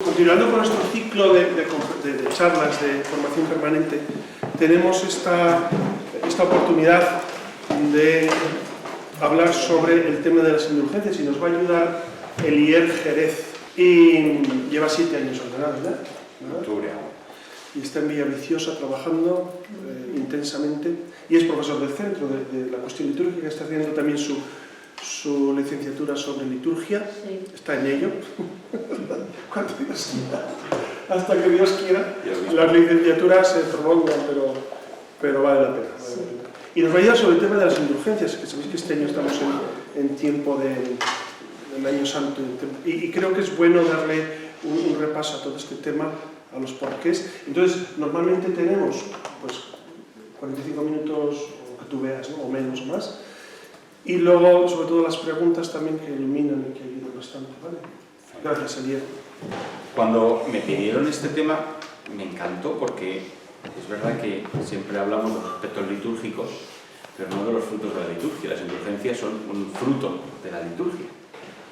Continuando con nuestro ciclo de charlas de formación permanente, tenemos esta oportunidad de hablar sobre el tema de las indulgencias y nos va a ayudar Elier Jerez. Y lleva 7 años ordenado, ¿verdad? Y está en Villaviciosa trabajando intensamente y es profesor del centro de la cuestión litúrgica, está haciendo también su licenciatura sobre liturgia, sí. Está en ello. Cuando Dios quiera, hasta que Dios quiera, las licenciaturas se prolongan, pero vale la pena. Sí. Y nos va a ayudar sobre el tema de las indulgencias, que sabéis que este año estamos en tiempo del Año Santo, y creo que es bueno darle un repaso a todo este tema, a los porqués. Entonces, normalmente tenemos pues 45 minutos, o que tú veas, ¿no? O menos o más. Y luego, sobre todo, las preguntas también que iluminan y que ayudan bastante, ¿vale? Gracias, Elier. Cuando me pidieron este tema, me encantó porque es verdad que siempre hablamos de los aspectos litúrgicos, pero no de los frutos de la liturgia. Las indulgencias son un fruto de la liturgia,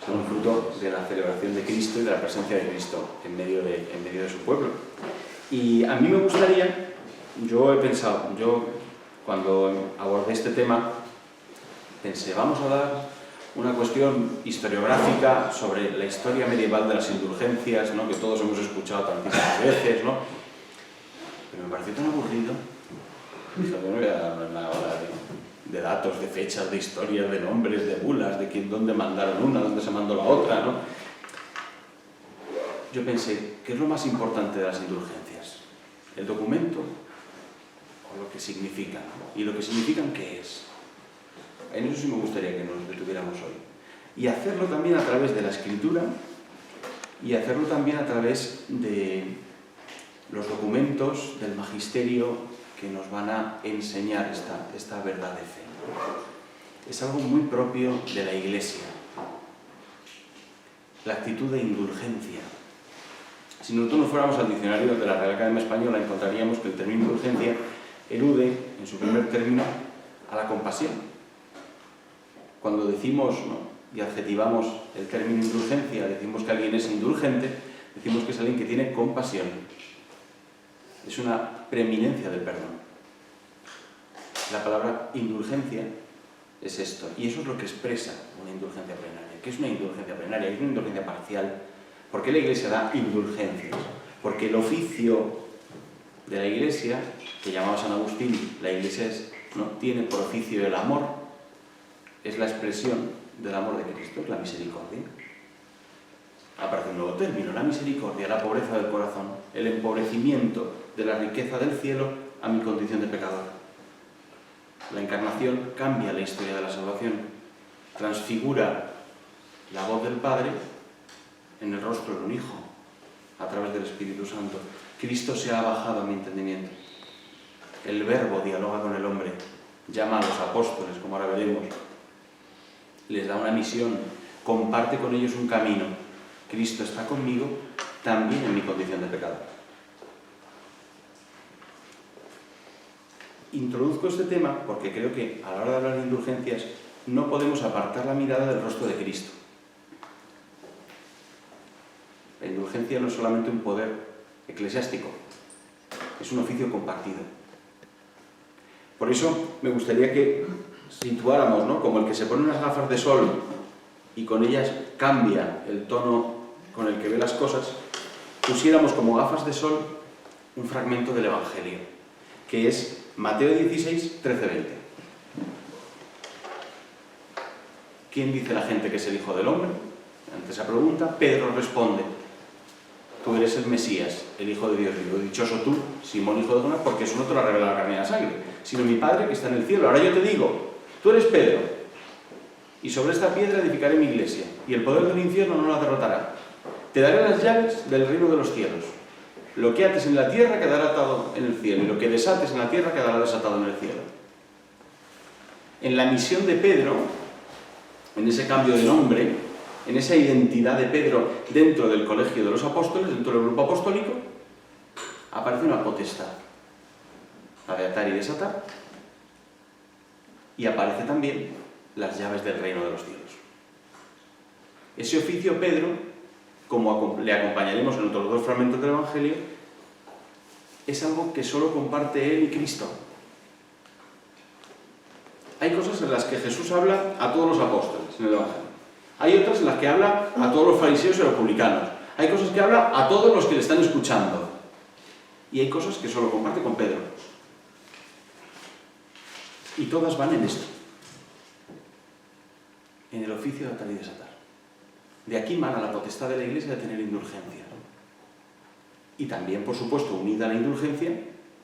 son un fruto de la celebración de Cristo y de la presencia de Cristo en medio de su pueblo. Y a mí me gustaría, yo he pensado, cuando abordé este tema, pensé, vamos a dar una cuestión historiográfica sobre la historia medieval de las indulgencias, ¿no? Que todos hemos escuchado tantísimas veces, ¿no? Pero me pareció tan aburrido. Yo no voy a hablar ahora de datos, de fechas, de historias, de nombres, de bulas, de dónde mandaron una, dónde se mandó la otra, ¿no? Yo pensé, ¿qué es lo más importante de las indulgencias? ¿El documento o lo que significan? ¿Y lo que significan qué es? En eso sí me gustaría que nos detuviéramos hoy. Y hacerlo también a través de la escritura y hacerlo también a través de los documentos del magisterio que nos van a enseñar esta verdad de fe. Es algo muy propio de la Iglesia. La actitud de indulgencia. Si nosotros nos fuéramos al diccionario de la Real Academia Española, encontraríamos que el término indulgencia elude, en su primer término, a la compasión. Cuando decimos, ¿no?, y adjetivamos el término indulgencia, decimos que alguien es indulgente, decimos que es alguien que tiene compasión. Es una preeminencia del perdón. La palabra indulgencia es esto, y eso es lo que expresa una indulgencia plenaria. ¿Qué es una indulgencia plenaria? Es una indulgencia parcial. ¿Por qué la Iglesia da indulgencias? Porque el oficio de la Iglesia, que llamaba San Agustín, la Iglesia tiene por oficio el amor. Es la expresión del amor de Cristo, es la misericordia. Aparece un nuevo término, la misericordia, la pobreza del corazón, el empobrecimiento de la riqueza del cielo a mi condición de pecador. La encarnación cambia la historia de la salvación, transfigura la voz del Padre en el rostro de un Hijo, a través del Espíritu Santo. Cristo se ha bajado a mi entendimiento. El Verbo dialoga con el hombre, llama a los apóstoles, como ahora veremos, les da una misión, comparte con ellos un camino. Cristo está conmigo también en mi condición de pecador. Introduzco este tema porque creo que a la hora de hablar de indulgencias no podemos apartar la mirada del rostro de Cristo. La indulgencia no es solamente un poder eclesiástico, es un oficio compartido. Por eso me gustaría que situáramos, ¿no?, como el que se pone unas gafas de sol y con ellas cambia el tono con el que ve las cosas, pusiéramos como gafas de sol un fragmento del Evangelio, que es Mateo 16, 13-20. ¿Quién dice la gente que es el Hijo del Hombre? Ante esa pregunta, Pedro responde, tú eres el Mesías, el Hijo de Dios vivo. Dichoso tú, Simón, hijo de Jonás, porque eso no te lo revela la carne y la sangre, sino mi Padre que está en el cielo. Ahora yo te digo, tú eres Pedro, y sobre esta piedra edificaré mi iglesia, y el poder del infierno no la derrotará. Te daré las llaves del reino de los cielos. Lo que ates en la tierra quedará atado en el cielo, y lo que desates en la tierra quedará desatado en el cielo. En la misión de Pedro, en ese cambio de nombre, en esa identidad de Pedro dentro del colegio de los apóstoles, dentro del grupo apostólico, aparece una potestad, la de atar y desatar, y aparece también las llaves del reino de los cielos. Ese oficio Pedro como le acompañaremos en otros dos fragmentos del Evangelio, es algo que solo comparte Él y Cristo. Hay cosas en las que Jesús habla a todos los apóstoles en el Evangelio. Hay otras en las que habla a todos los fariseos y los publicanos. Hay cosas que habla a todos los que le están escuchando. Y hay cosas que solo comparte con Pedro. Y todas van en esto. En el oficio de atar y desatar. De aquí mana la potestad de la Iglesia de tener indulgencia. Y también, por supuesto, unida a la indulgencia,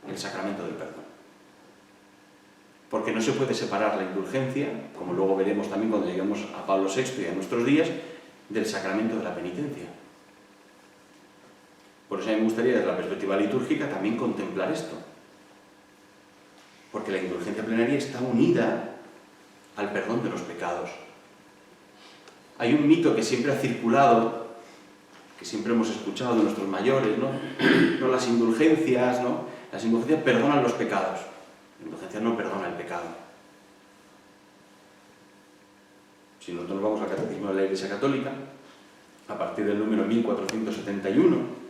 el sacramento del perdón. Porque no se puede separar la indulgencia, como luego veremos también cuando lleguemos a Pablo VI y a nuestros días, del sacramento de la penitencia. Por eso a mí me gustaría, desde la perspectiva litúrgica, también contemplar esto. Porque la indulgencia plenaria está unida al perdón de los pecados. Hay un mito que siempre ha circulado, que siempre hemos escuchado de nuestros mayores, ¿no? Las indulgencias, ¿no? Las indulgencias perdonan los pecados. La indulgencia no perdona el pecado. Si nosotros vamos al Catecismo de la Iglesia Católica, a partir del número 1471,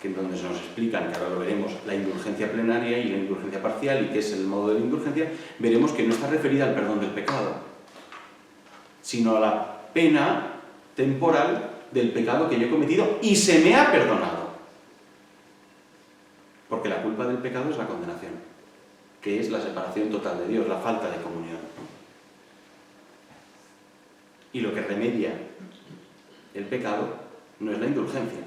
que en donde se nos explican, que ahora lo veremos, la indulgencia plenaria y la indulgencia parcial y qué es el modo de la indulgencia, veremos que no está referida al perdón del pecado, sino a la pena temporal del pecado que yo he cometido y se me ha perdonado. Porque la culpa del pecado es la condenación, que es la separación total de Dios, la falta de comunión. Y lo que remedia el pecado no es la indulgencia,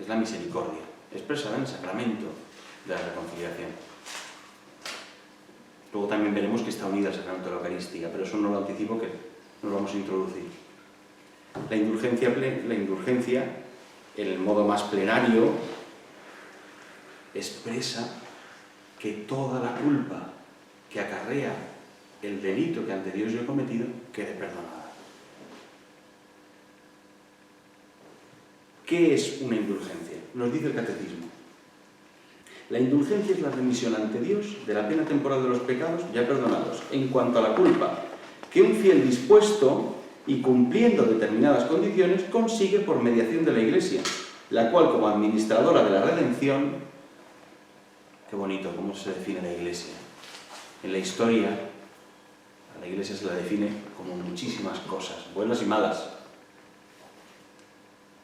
es la misericordia, expresada en el sacramento de la reconciliación. Luego también veremos que está unida al sacramento de la Eucaristía, pero eso no lo anticipo, que nos vamos a introducir. La indulgencia, en el modo más plenario, expresa que toda la culpa que acarrea el delito que ante Dios yo he cometido quede perdonada. ¿Qué es una indulgencia? Nos dice el Catecismo. La indulgencia es la remisión ante Dios de la pena temporal de los pecados ya perdonados, en cuanto a la culpa, que un fiel dispuesto y cumpliendo determinadas condiciones consigue por mediación de la Iglesia, la cual, como administradora de la redención, qué bonito cómo se define la Iglesia. En la historia, a la Iglesia se la define como muchísimas cosas, buenas y malas.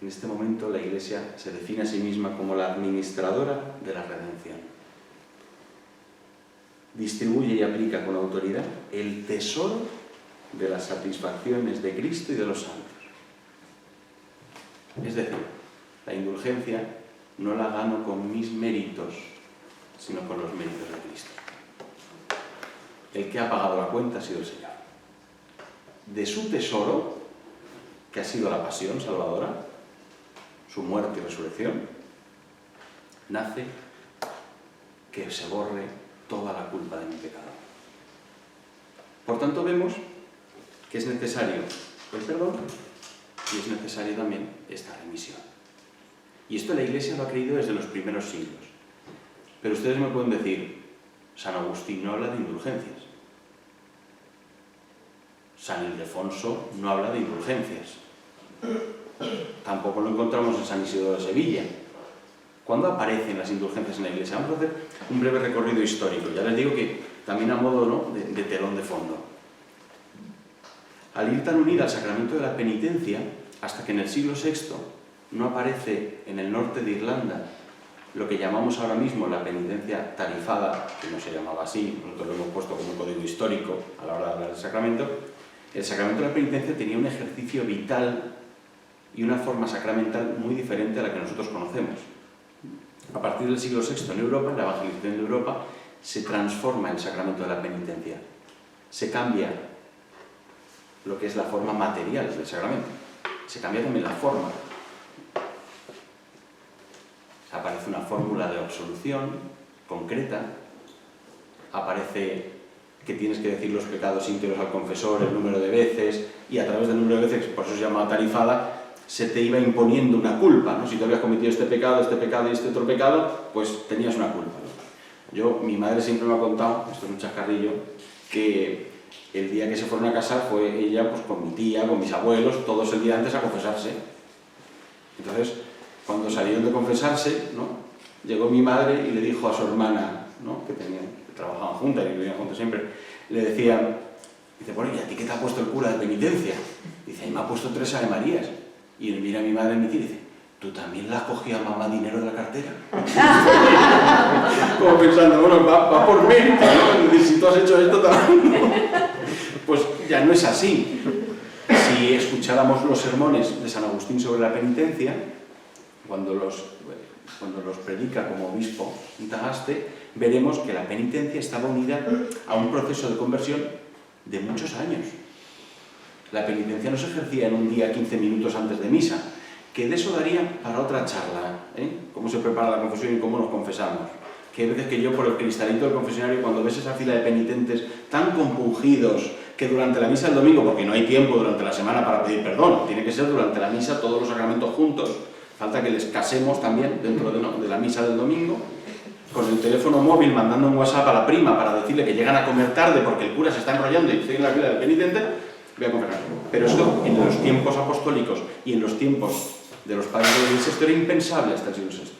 En este momento la Iglesia se define a sí misma como la administradora de la redención. Distribuye y aplica con autoridad el tesoro de las satisfacciones de Cristo y de los santos. Es decir, la indulgencia no la gano con mis méritos, sino con los méritos de Cristo. El que ha pagado la cuenta ha sido el Señor. De su tesoro, que ha sido la pasión salvadora, su muerte y resurrección, nace que se borre toda la culpa de mi pecado. Por tanto, vemos que es necesario el perdón y es necesario también esta remisión. Y esto la Iglesia lo ha creído desde los primeros siglos. Pero ustedes me pueden decir, San Agustín no habla de indulgencias. San Ildefonso no habla de indulgencias. Tampoco lo encontramos en San Isidoro de Sevilla. ¿Cuándo aparecen las indulgencias en la Iglesia? Vamos a hacer un breve recorrido histórico. Ya les digo que también a modo, ¿no?, de telón de fondo. Al ir tan unida al sacramento de la penitencia, hasta que en el siglo VI no aparece en el norte de Irlanda lo que llamamos ahora mismo la penitencia tarifada, que no se llamaba así, nosotros lo hemos puesto como un código histórico a la hora de hablar del sacramento. El sacramento de la penitencia tenía un ejercicio vital y una forma sacramental muy diferente a la que nosotros conocemos. A partir del siglo VI en Europa, en la evangelización de Europa, se transforma el sacramento de la penitencia. Se cambia lo que es la forma material del sacramento. Se cambia también la forma. Aparece una fórmula de absolución concreta. Aparece que tienes que decir los pecados íntegros al confesor, el número de veces, y a través del número de veces, por eso se llama tarifada, se te iba imponiendo una culpa, ¿no? Si tú habías cometido este pecado y este otro pecado, pues tenías una culpa, ¿no? Mi madre siempre me ha contado, esto es un chascarrillo, que el día que se fueron a casar fue ella pues con mi tía, con mis abuelos, todos el día antes a confesarse. Entonces, cuando salieron de confesarse, ¿no?, llegó mi madre y le dijo a su hermana, ¿no?, que trabajaban juntas y vivían juntas siempre, le decía, dice, bueno, ¿y a ti qué te ha puesto el cura de penitencia? Dice, me ha puesto 3 Ave Marías. Y él mira a mi madre y me dice, ¿tú también le has cogido a mamá dinero de la cartera? Como pensando, bueno, va por mí, ¿no? Si tú has hecho esto también. Pues ya no es así. Si escucháramos los sermones de San Agustín sobre la penitencia, cuando los predica como obispo en Tagaste, veremos que la penitencia estaba unida a un proceso de conversión de muchos años. La penitencia no se ejercía en un día 15 minutos antes de misa, que de eso daría para otra charla, ¿eh? Cómo se prepara la confesión y cómo nos confesamos. Que hay veces que yo por el cristalito del confesionario, cuando ves esa fila de penitentes tan compungidos, que durante la misa del domingo, porque no hay tiempo durante la semana para pedir perdón, tiene que ser durante la misa todos los sacramentos juntos, falta que les casemos también dentro de la misa del domingo, con el teléfono móvil mandando un WhatsApp a la prima para decirle que llegan a comer tarde porque el cura se está enrollando y sigue en la fila del penitente, voy a confesar. Pero esto en los tiempos apostólicos y en los tiempos de los padres de la Iglesia, esto era impensable hasta el siglo VI.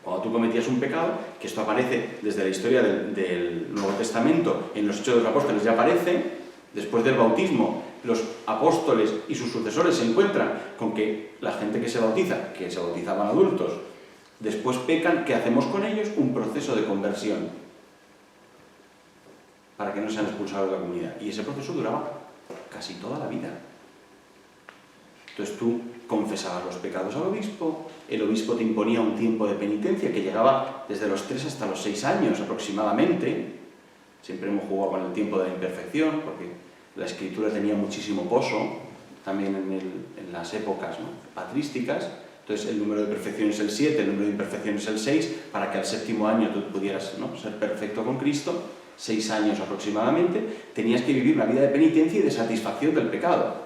Cuando tú cometías un pecado, que esto aparece desde la historia del Nuevo Testamento, en los Hechos de los Apóstoles ya aparece, después del bautismo, los apóstoles y sus sucesores se encuentran con que la gente que se bautizaban adultos, después pecan, ¿qué hacemos con ellos? Un proceso de conversión, para que no sean expulsados de la comunidad. Y ese proceso duraba casi toda la vida. Entonces tú confesabas los pecados al obispo, el obispo te imponía un tiempo de penitencia que llegaba desde los 3 hasta los 6 años aproximadamente. Siempre hemos jugado con el tiempo de la imperfección, porque la escritura tenía muchísimo pozo, también en las épocas, ¿no?, patrísticas. Entonces el número de perfección es el 7, el número de imperfección es el 6, para que al 7º año tú pudieras, ¿no?, ser perfecto con Cristo, 6 años aproximadamente, tenías que vivir una vida de penitencia y de satisfacción del pecado.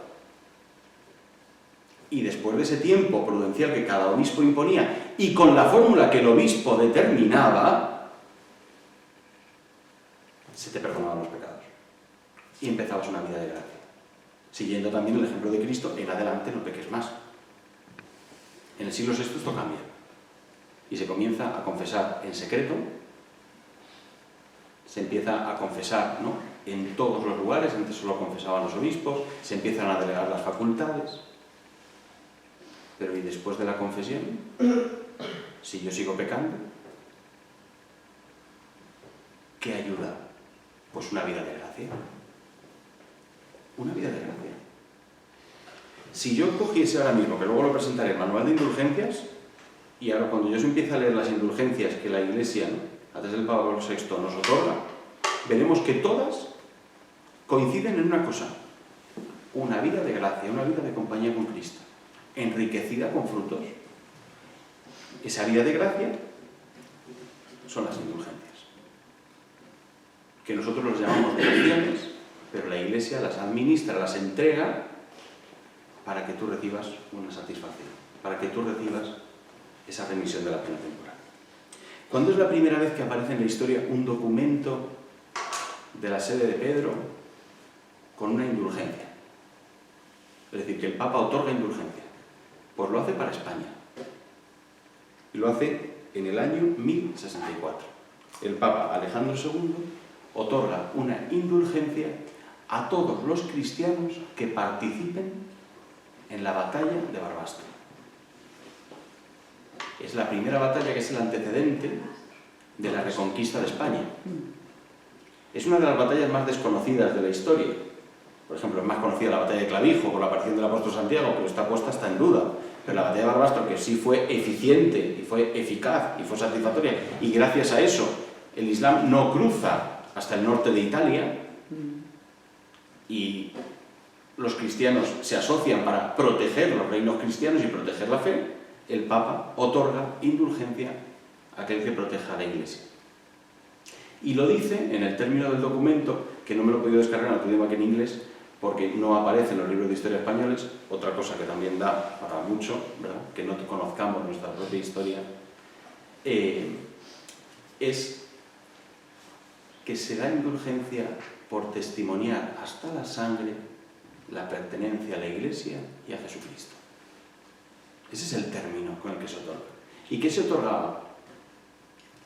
Y después de ese tiempo prudencial que cada obispo imponía, y con la fórmula que el obispo determinaba, se te perdonaban los pecados. Y empezabas una vida de gracia. Siguiendo también el ejemplo de Cristo, en adelante no peques más. En el siglo VI esto cambia. Y se comienza a confesar en secreto, se empieza a confesar, ¿no?, en todos los lugares, antes solo confesaban los obispos, se empiezan a delegar las facultades. Pero ¿y después de la confesión? Si yo sigo pecando, ¿qué ayuda? Pues una vida de gracia. Una vida de gracia. Si yo cogiese ahora mismo, que luego lo presentaré, el manual de indulgencias, y ahora cuando yo empiece a leer las indulgencias que la Iglesia, ¿no?, a través del Papa VI nos otorga, veremos que todas coinciden en una cosa: una vida de gracia, una vida de compañía con Cristo, enriquecida con frutos. Esa vida de gracia son las indulgencias, que nosotros los llamamos devociones, pero la Iglesia las administra, las entrega para que tú recibas una satisfacción, para que tú recibas esa remisión de la pena temporal. ¿Cuándo es la primera vez que aparece en la historia un documento de la sede de Pedro con una indulgencia? Es decir, que el Papa otorga indulgencia. Pues lo hace para España. Y lo hace en el año 1064. El Papa Alejandro II otorga una indulgencia a todos los cristianos que participen en la batalla de Barbastro. Es la primera batalla que es el antecedente de la reconquista de España. Es una de las batallas más desconocidas de la historia. Por ejemplo, es más conocida la batalla de Clavijo por la aparición del apóstol Santiago, pero está puesta hasta en duda. Pero la batalla de Barbastro, que sí fue eficiente, y fue eficaz, y fue satisfactoria, y gracias a eso el Islam no cruza hasta el norte de Italia, y los cristianos se asocian para proteger los reinos cristianos y proteger la fe, el Papa otorga indulgencia a aquel que proteja a la Iglesia. Y lo dice en el término del documento, que no me lo he podido descargar en otro idioma que en inglés, porque no aparece en los libros de historia españoles. Otra cosa que también da para mucho, ¿verdad?, que no conozcamos nuestra propia historia, es que se da indulgencia por testimoniar hasta la sangre la pertenencia a la Iglesia y a Jesucristo. Ese es el término con el que se otorga. ¿Y qué se otorgaba?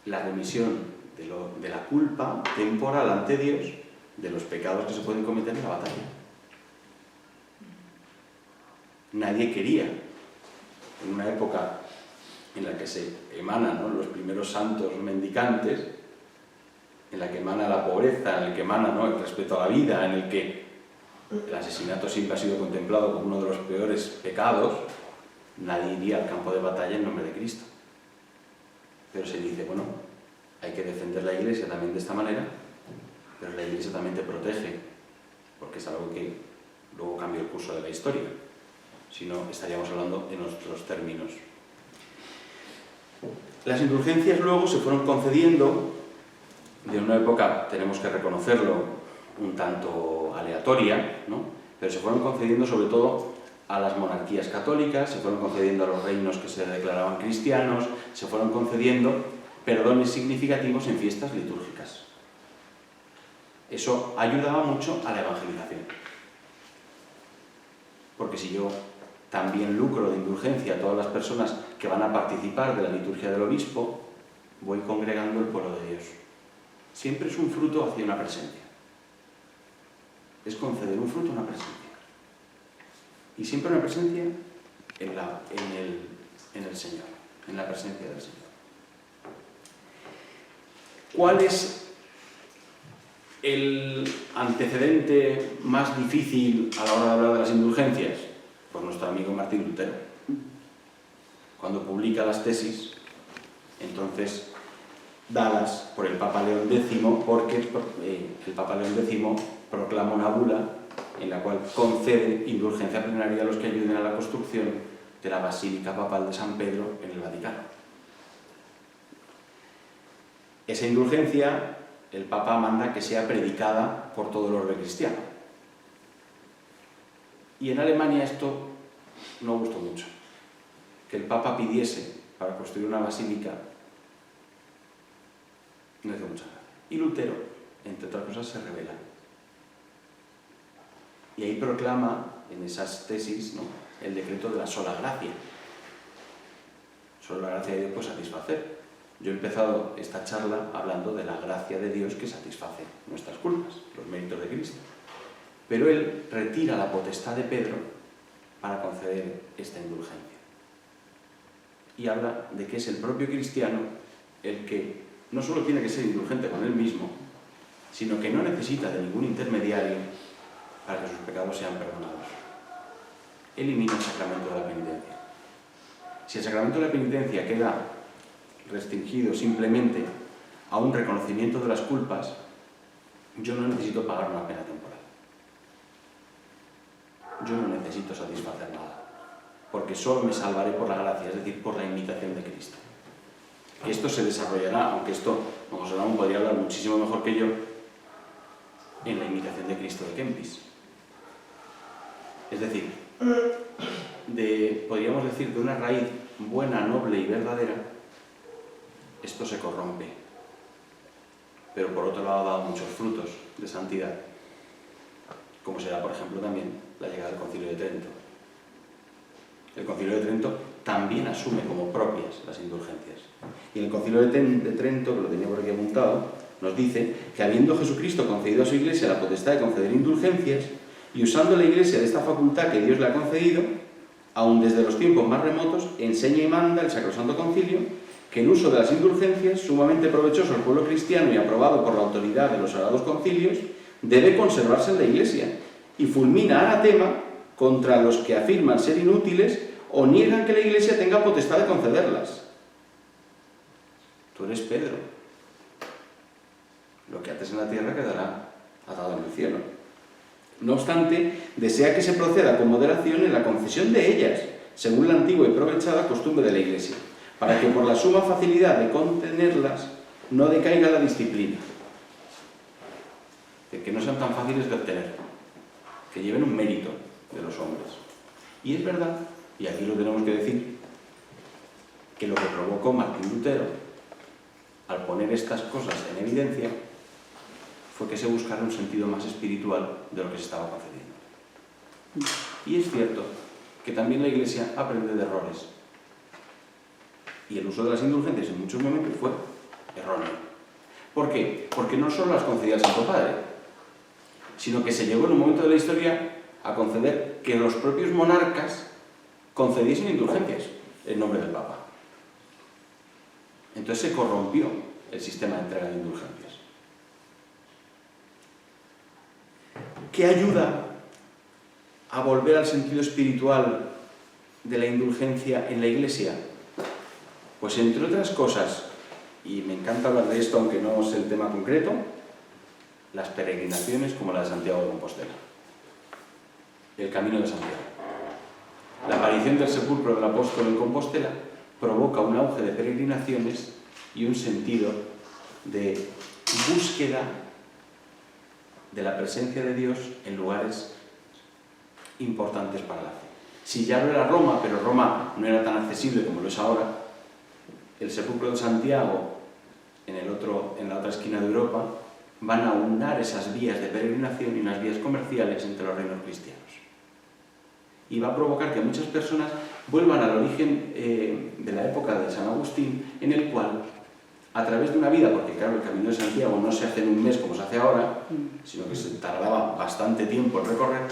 La remisión de la culpa temporal ante Dios de los pecados que se pueden cometer en la batalla. Nadie quería, en una época en la que se emanan, ¿no?, los primeros santos mendicantes, en la que emana la pobreza, en el que emana, ¿no?, el respeto a la vida, en el que el asesinato siempre ha sido contemplado como uno de los peores pecados, nadie iría al campo de batalla en nombre de Cristo. Pero se dice, bueno, hay que defender la Iglesia también de esta manera, pero la Iglesia también te protege, porque es algo que luego cambia el curso de la historia. Si no, estaríamos hablando en otros términos. Las indulgencias luego se fueron concediendo de una época, tenemos que reconocerlo, un tanto aleatoria, ¿no?, pero se fueron concediendo sobre todo a las monarquías católicas, se fueron concediendo a los reinos que se declaraban cristianos, se fueron concediendo perdones significativos en fiestas litúrgicas. Eso ayudaba mucho a la evangelización. Porque si yo también lucro de indulgencia a todas las personas que van a participar de la liturgia del obispo, voy congregando el pueblo de Dios. Siempre es un fruto hacia una presencia. Es conceder un fruto a una presencia. Y siempre una presencia en el Señor, en la presencia del Señor. ¿Cuál es el antecedente más difícil a la hora de hablar de las indulgencias? Pues nuestro amigo Martín Lutero. Cuando publica las tesis, entonces dadas por el Papa León X, porque el Papa León X proclama una bula en la cual concede indulgencia plenaria a los que ayuden a la construcción de la Basílica Papal de San Pedro en el Vaticano. Esa indulgencia, el Papa manda que sea predicada por todo el orbe cristiano. Y en Alemania esto no gustó mucho. Que el Papa pidiese para construir una basílica no hizo mucha gracia. Y Lutero, entre otras cosas, se rebela. Y ahí proclama, en esas tesis, ¿no?, el decreto de la sola gracia. Solo la gracia de Dios puede satisfacer. Yo he empezado esta charla hablando de la gracia de Dios que satisface nuestras culpas, los méritos de Cristo. Pero él retira la potestad de Pedro para conceder esta indulgencia. Y habla de que es el propio cristiano el que no solo tiene que ser indulgente con él mismo, sino que no necesita de ningún intermediario para que sus pecados sean perdonados. Elimina el sacramento de la penitencia. Si el sacramento de la penitencia queda restringido simplemente a un reconocimiento de las culpas, yo no necesito pagar una pena temporal. Yo no necesito satisfacer nada, porque solo me salvaré por la gracia, es decir, por la imitación de Cristo. Que esto se desarrollará, aunque esto, como Solomon podría hablar muchísimo mejor que yo, en la imitación de Cristo de Kempis. Es decir, podríamos decir, de una raíz buena, noble y verdadera, esto se corrompe. Pero por otro lado ha dado muchos frutos de santidad, como será, por ejemplo, también la llegada del Concilio de Trento. El Concilio de Trento también asume como propias las indulgencias. Y en el Concilio de Trento, que lo tenía por aquí apuntado, nos dice que habiendo Jesucristo concedido a su Iglesia la potestad de conceder indulgencias, y usando la Iglesia de esta facultad que Dios le ha concedido, aun desde los tiempos más remotos, enseña y manda el Sacrosanto Concilio que el uso de las indulgencias, sumamente provechoso al pueblo cristiano y aprobado por la autoridad de los sagrados concilios, debe conservarse en la Iglesia, y fulmina anatema contra los que afirman ser inútiles o niegan que la Iglesia tenga potestad de concederlas. Tú eres Pedro. Lo que ates en la tierra quedará atado en el cielo. No obstante, desea que se proceda con moderación en la concesión de ellas, según la antigua y aprovechada costumbre de la Iglesia, para que por la suma facilidad de contenerlas no decaiga la disciplina. De que no sean tan fáciles de obtener, que lleven un mérito de los hombres. Y es verdad, y aquí lo tenemos que decir, que lo que provocó Martín Lutero, al poner estas cosas en evidencia, fue que se buscara un sentido más espiritual de lo que se estaba concediendo. Y es cierto que también la Iglesia aprende de errores. Y el uso de las indulgencias en muchos momentos fue erróneo. ¿Por qué? Porque no solo las concedía el Santo Padre, sino que se llegó en un momento de la historia a conceder que los propios monarcas concediesen indulgencias en nombre del Papa. Entonces se corrompió el sistema de entrega de indulgencias. ¿Qué ayuda a volver al sentido espiritual de la indulgencia en la Iglesia? Pues entre otras cosas, y me encanta hablar de esto aunque no es el tema concreto, las peregrinaciones como la de Santiago de Compostela, el Camino de Santiago. La aparición del sepulcro del apóstol en Compostela provoca un auge de peregrinaciones y un sentido de búsqueda de la presencia de Dios en lugares importantes para la fe. Si ya no era Roma, pero Roma no era tan accesible como lo es ahora, el sepulcro de Santiago en la otra esquina de Europa van a unar esas vías de peregrinación y unas vías comerciales entre los reinos cristianos. Y va a provocar que muchas personas vuelvan al origen de la época de San Agustín, en el cual, a través de una vida, porque claro, el Camino de Santiago no se hace en un mes como se hace ahora, sino que se tardaba bastante tiempo en recorrer,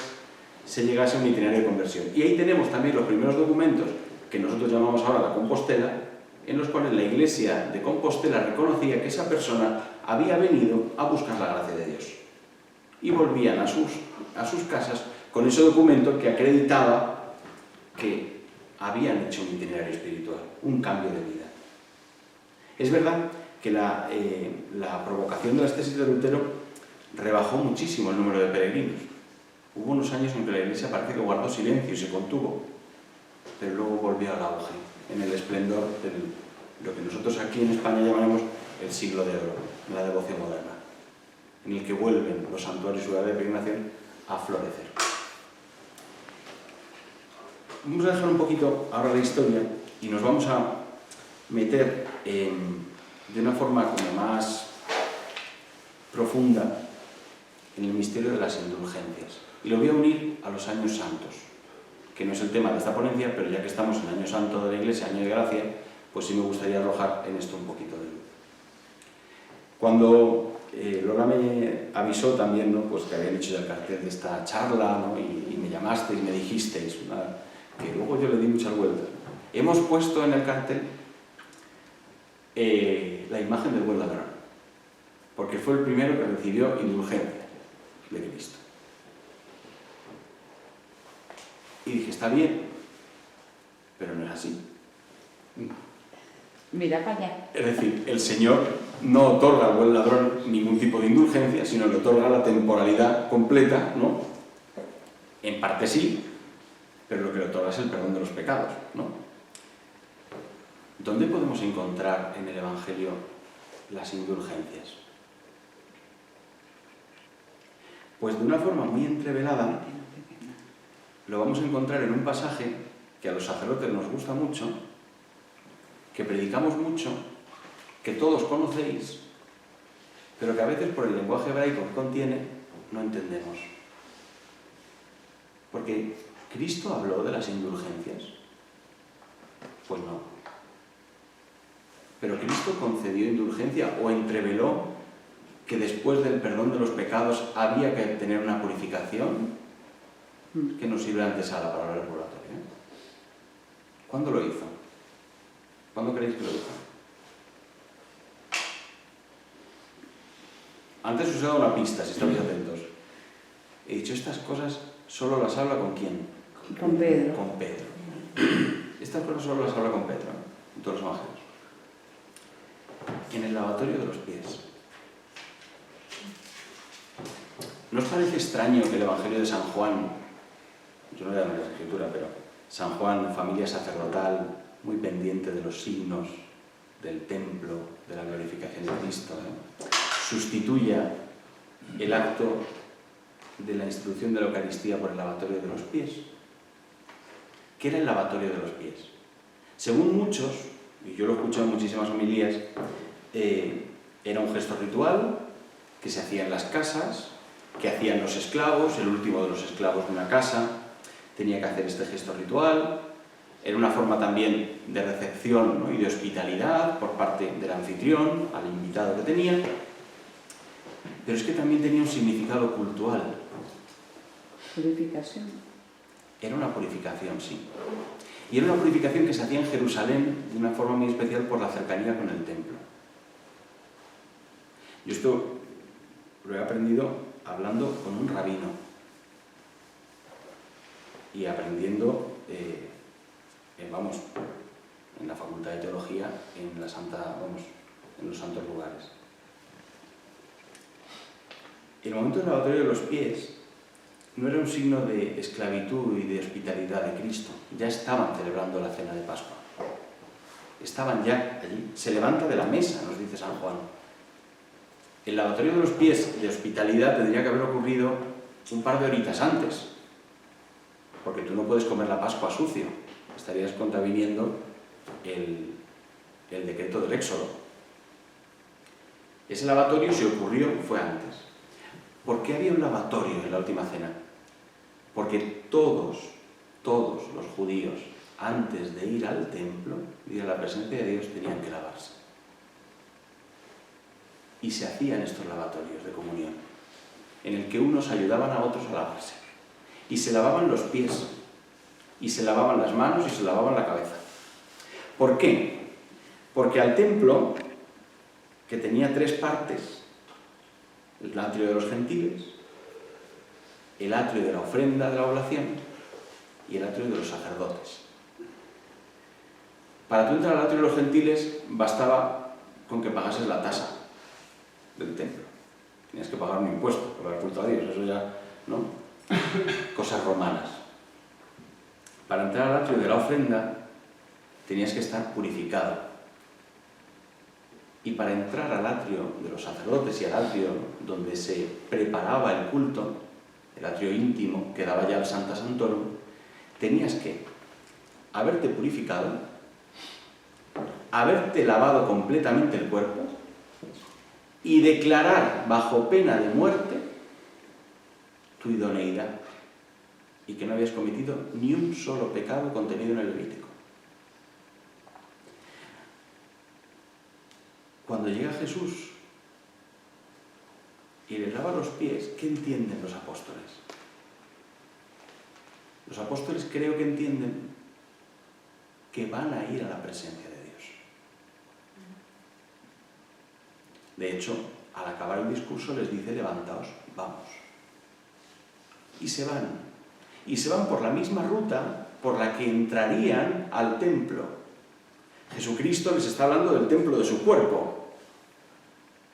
se llegase a un itinerario de conversión. Y ahí tenemos también los primeros documentos, que nosotros llamamos ahora la Compostela, en los cuales la Iglesia de Compostela reconocía que esa persona había venido a buscar la gracia de Dios. Y volvían a sus casas con ese documento que acreditaba que habían hecho un itinerario espiritual, un cambio de vida. Es verdad que la provocación de las tesis de Lutero rebajó muchísimo el número de peregrinos. Hubo unos años en que la Iglesia parece que guardó silencio y se contuvo, pero luego volvió al auge, en el esplendor de lo que nosotros aquí en España llamamos el siglo de oro, la devoción moderna, en el que vuelven los santuarios y lugares de peregrinación a florecer. Vamos a dejar un poquito ahora la historia y nos vamos a meter de una forma como más profunda en el misterio de las indulgencias. Y lo voy a unir a los años santos, que no es el tema de esta ponencia, pero ya que estamos en el año santo de la Iglesia, año de gracia, pues sí me gustaría arrojar en esto un poquito de luz. Cuando Lola me avisó también, ¿no?, pues que habían hecho ya el cartel de esta charla, ¿no?, y me llamasteis y me dijisteis, que luego yo le di muchas vueltas. Hemos puesto en el cartel la imagen del buen ladrón, porque fue el primero que recibió indulgencia de Cristo. Y dije, está bien, pero no es así. Mira para allá. Es decir, el Señor no otorga al buen ladrón ningún tipo de indulgencia, sino le otorga la temporalidad completa, ¿no? En parte sí, pero lo que le otorga es el perdón de los pecados, ¿no? ¿Dónde podemos encontrar en el Evangelio las indulgencias? Pues de una forma muy entrevelada lo vamos a encontrar en un pasaje que a los sacerdotes nos gusta mucho, que predicamos mucho, que todos conocéis, pero que a veces por el lenguaje hebraico que contiene no entendemos. Porque ¿Cristo habló de las indulgencias? Pues no. ¿Pero Cristo concedió indulgencia o entreveló que después del perdón de los pecados había que tener una purificación que nos sirve antes a la palabra del purgatorio? ¿Cuándo lo hizo? ¿Cuándo creéis que lo hizo? Antes os he dado una pista, si estáis atentos. He dicho, estas cosas solo las habla ¿con quién? Con Pedro. Con Pedro. Estas cosas solo las habla con Pedro, en todos los evangelios. En el lavatorio de los pies. ¿No os parece extraño que el Evangelio de San Juan, yo no leo la Escritura, pero San Juan, familia sacerdotal, muy pendiente de los signos del templo, de la glorificación de Cristo, sustituya el acto de la institución de la Eucaristía por el lavatorio de los pies? ¿Qué era el lavatorio de los pies? Según muchos, y yo lo he escuchado en muchísimas homilías, era un gesto ritual que se hacía en las casas, que hacían los esclavos, el último de los esclavos de una casa. tenía que hacer este gesto ritual. Era una forma también de recepción, ¿no?, y de hospitalidad por parte del anfitrión al invitado que tenía. Pero es que también tenía un significado cultural. Purificación. Era una purificación, sí. Y era una purificación que se hacía en Jerusalén de una forma muy especial por la cercanía con el templo. Yo esto lo he aprendido hablando con un rabino y aprendiendo, en la Facultad de Teología, en los santos lugares. El momento del lavatorio de los pies no era un signo de esclavitud y de hospitalidad de Cristo. Ya estaban celebrando la cena de Pascua. Estaban ya allí. Se levanta de la mesa, nos dice San Juan. El lavatorio de los pies de hospitalidad tendría que haber ocurrido un par de horitas antes, porque tú no puedes comer la Pascua sucio. Estarías contraviniendo el decreto del Éxodo. Ese lavatorio, si ocurrió, fue antes. ¿Por qué había un lavatorio en la última cena? Porque todos los judíos, antes de ir al templo, de ir a la presencia de Dios, tenían que lavarse. Y se hacían estos lavatorios de comunión, en el que unos ayudaban a otros a lavarse. Y se lavaban los pies, y se lavaban las manos, y se lavaban la cabeza. ¿Por qué? Porque al templo, que tenía 3 partes, el atrio de los gentiles, el atrio de la ofrenda de la oblación y el atrio de los sacerdotes. Para tú entrar al atrio de los gentiles bastaba con que pagases la tasa del templo. Tenías que pagar un impuesto por haber culto a Dios, eso ya, ¿no? Cosas romanas. Para entrar al atrio de la ofrenda tenías que estar purificado. Y para entrar al atrio de los sacerdotes y al atrio donde se preparaba el culto, el atrio íntimo que daba ya al Sancta Sanctorum, tenías que haberte purificado, haberte lavado completamente el cuerpo y declarar bajo pena de muerte tu idoneidad y que no habías cometido ni un solo pecado contenido en el Levítico. Cuando llega Jesús y le lava los pies, ¿qué entienden los apóstoles? Los apóstoles creo que entienden que van a ir a la presencia de Dios. De hecho, al acabar el discurso les dice: levantaos, vamos. Y se van. Y se van por la misma ruta por la que entrarían al templo. Jesucristo les está hablando del templo de su cuerpo.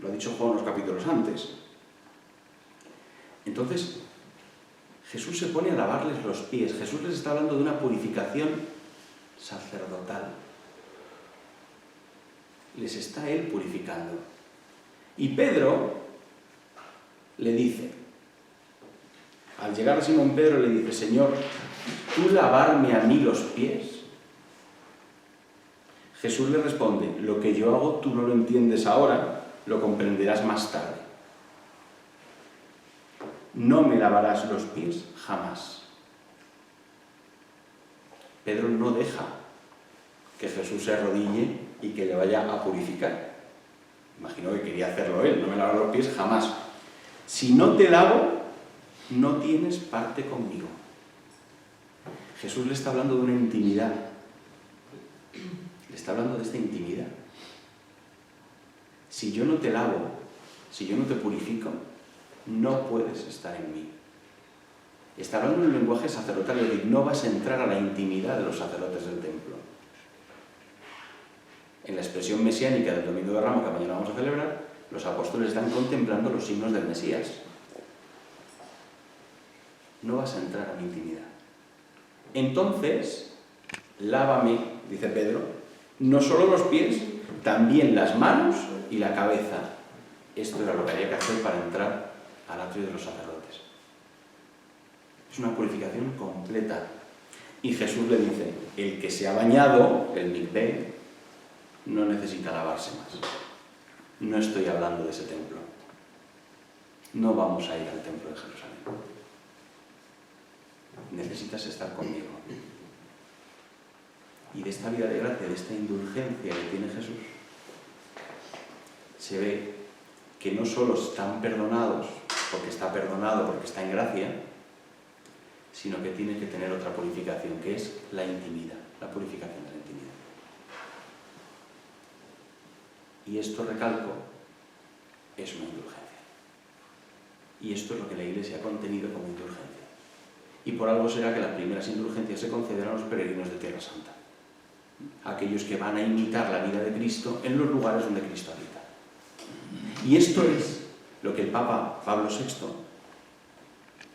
Lo ha dicho Juan unos capítulos antes. Entonces, Jesús se pone a lavarles los pies. Jesús les está hablando de una purificación sacerdotal. Les está Él purificando. Y Pedro le dice, al llegar a Simón Pedro le dice: Señor, ¿tú lavarme a mí los pies? Jesús le responde: lo que yo hago tú no lo entiendes ahora, lo comprenderás más tarde. No me lavarás los pies jamás. Pedro no deja que Jesús se arrodille y que le vaya a purificar. Imagino que quería hacerlo él: no me lavarás los pies jamás. Si no te lavo, no tienes parte conmigo. Jesús le está hablando de una intimidad. Le está hablando de esta intimidad. Si yo no te lavo, si yo no te purifico, no puedes estar en mí. Está hablando en un lenguaje sacerdotal, es decir, no vas a entrar a la intimidad de los sacerdotes del templo. En la expresión mesiánica del Domingo de Ramos, que mañana vamos a celebrar, los apóstoles están contemplando los signos del Mesías. No vas a entrar a mi intimidad. Entonces, lávame, dice Pedro, no solo los pies, también las manos y la cabeza. Esto era lo que había que hacer para entrar al atrio de los sacerdotes. Es una purificación completa. Y Jesús le dice: el que se ha bañado, el mikvé, no necesita lavarse más. No estoy hablando de ese templo. No vamos a ir al templo de Jerusalén. necesitas estar conmigo. Y de esta vida de gracia, de esta indulgencia que tiene Jesús, se ve que no solo están perdonados porque está perdonado, porque está en gracia, sino que tiene que tener otra purificación, que es la intimidad, la purificación de la intimidad. Y esto, recalco, es una indulgencia. Y esto es lo que la Iglesia ha contenido como indulgencia. Y por algo será que las primeras indulgencias se conceden a los peregrinos de Tierra Santa, aquellos que van a imitar la vida de Cristo en los lugares donde Cristo habita. Y esto es lo que el Papa Pablo VI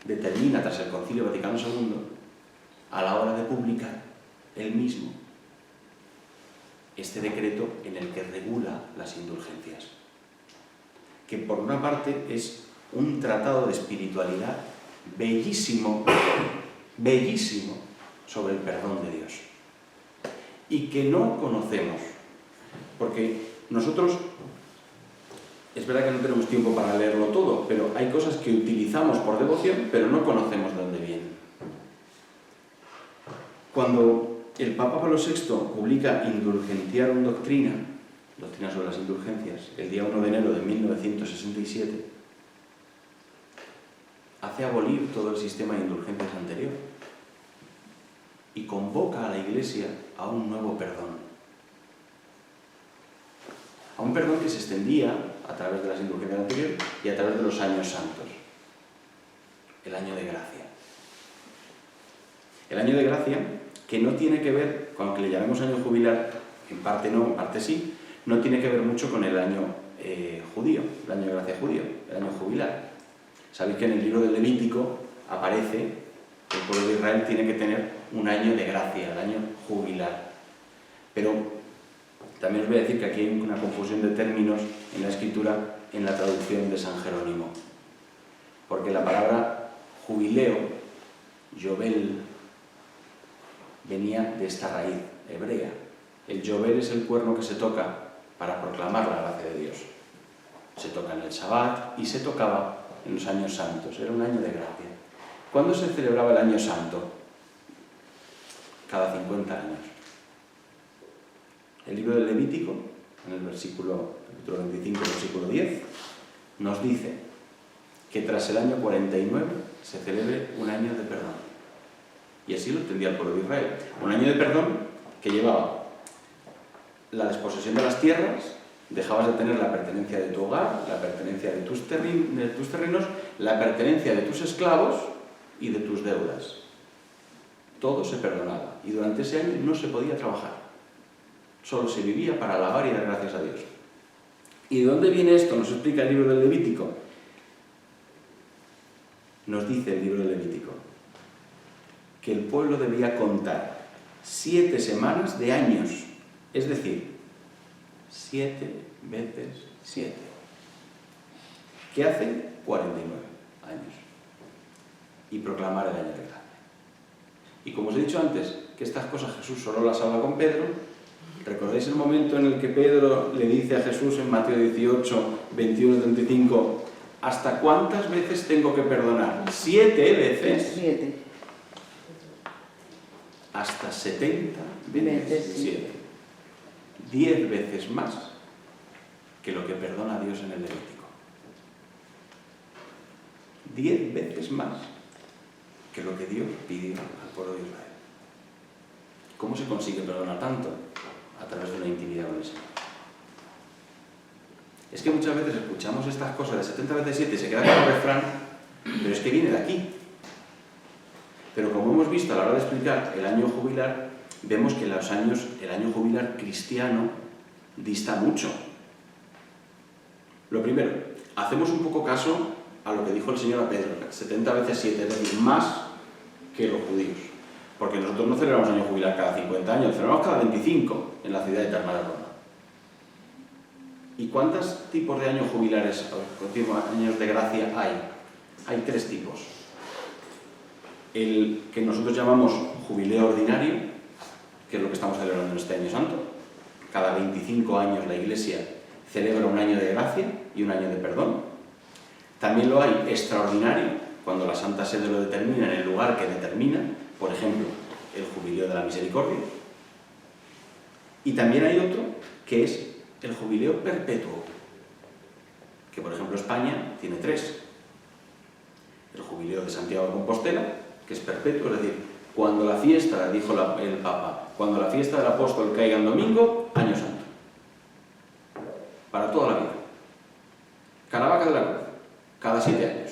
determina tras el Concilio Vaticano II a la hora de publicar él mismo este decreto en el que regula las indulgencias, que por una parte es un tratado de espiritualidad bellísimo, bellísimo, sobre el perdón de Dios, y que no conocemos, porque nosotros, es verdad que no tenemos tiempo para leerlo todo, pero hay cosas que utilizamos por devoción, pero no conocemos de dónde vienen. Cuando el Papa Pablo VI publica Indulgentiarum Doctrina, Doctrina sobre las Indulgencias, el día 1 de enero de 1967, hace abolir todo el sistema de indulgencias anterior y convoca a la Iglesia a un nuevo perdón. A un perdón que se extendía a través de las indulgencias anteriores y a través de los años santos. El año de gracia. El año de gracia, que no tiene que ver con lo que le llamemos año jubilar, en parte no, en parte sí, no tiene que ver mucho con el año judío, el año de gracia judío, el año jubilar. Sabéis que en el libro del Levítico aparece que el pueblo de Israel tiene que tener un año de gracia, el año jubilar. Pero también os voy a decir que aquí hay una confusión de términos en la escritura, en la traducción de San Jerónimo. Porque la palabra jubileo, Yobel, venía de esta raíz hebrea. El Yobel es el cuerno que se toca para proclamar la gracia de Dios. Se toca en el Shabbat y se tocaba en los años santos. Era un año de gracia. ¿Cuándo se celebraba el año santo? Cada 50 años. El libro del Levítico, en el capítulo 25, versículo 10, nos dice que tras el año 49 se celebre un año de perdón. Y así lo entendía el pueblo de Israel. Un año de perdón que llevaba la desposesión de las tierras, dejabas de tener la pertenencia de tu hogar, la pertenencia de tus terrenos, la pertenencia de tus esclavos y de tus deudas. Todo se perdonaba y durante ese año no se podía trabajar. Solo se vivía para alabar y dar gracias a Dios. ¿Y de dónde viene esto? Nos explica el libro del Levítico. Nos dice el libro del Levítico que el pueblo debía contar 7 semanas de años, es decir, 7 veces 7, que hacen 49 años, y proclamar el año de gracia. Y como os he dicho antes, que estas cosas Jesús solo las habla con Pedro, ¿recordáis el momento en el que Pedro le dice a Jesús en Mateo 18, 21-35, ¿hasta cuántas veces tengo que perdonar? 7 veces. 7. Hasta 70 veces 7. 10 veces más que lo que perdona Dios en el Levítico. 10 veces más que lo que Dios pidió al pueblo de Israel. ¿Cómo se consigue perdonar tanto? A través de una intimidad con el Señor. Es que muchas veces escuchamos estas cosas de 70 veces 7 y se queda como refrán, pero es que viene de aquí. Pero como hemos visto a la hora de explicar el año jubilar, vemos que el año jubilar cristiano dista mucho. Lo primero, hacemos un poco caso a lo que dijo el Señor a Pedro, 70 veces 7, es decir, más que los judíos. Porque nosotros no celebramos año jubilar cada 50 años, celebramos cada 25 en la ciudad eterna de Roma. ¿Y cuántos tipos de años jubilares, años de gracia hay? Hay 3 tipos. El que nosotros llamamos jubileo ordinario, que es lo que estamos celebrando en este año santo. Cada 25 años la Iglesia celebra un año de gracia y un año de perdón. También lo hay extraordinario, cuando la Santa Sede lo determina en el lugar que determina, por ejemplo, el Jubileo de la Misericordia. Y también hay otro que es el Jubileo Perpetuo, que por ejemplo España tiene 3. El Jubileo de Santiago de Compostela, que es perpetuo, es decir, cuando la fiesta, dijo el Papa, cuando la fiesta del apóstol caiga en domingo, año santo. Para toda la vida. Caravaca de la Cruz, cada 7 años.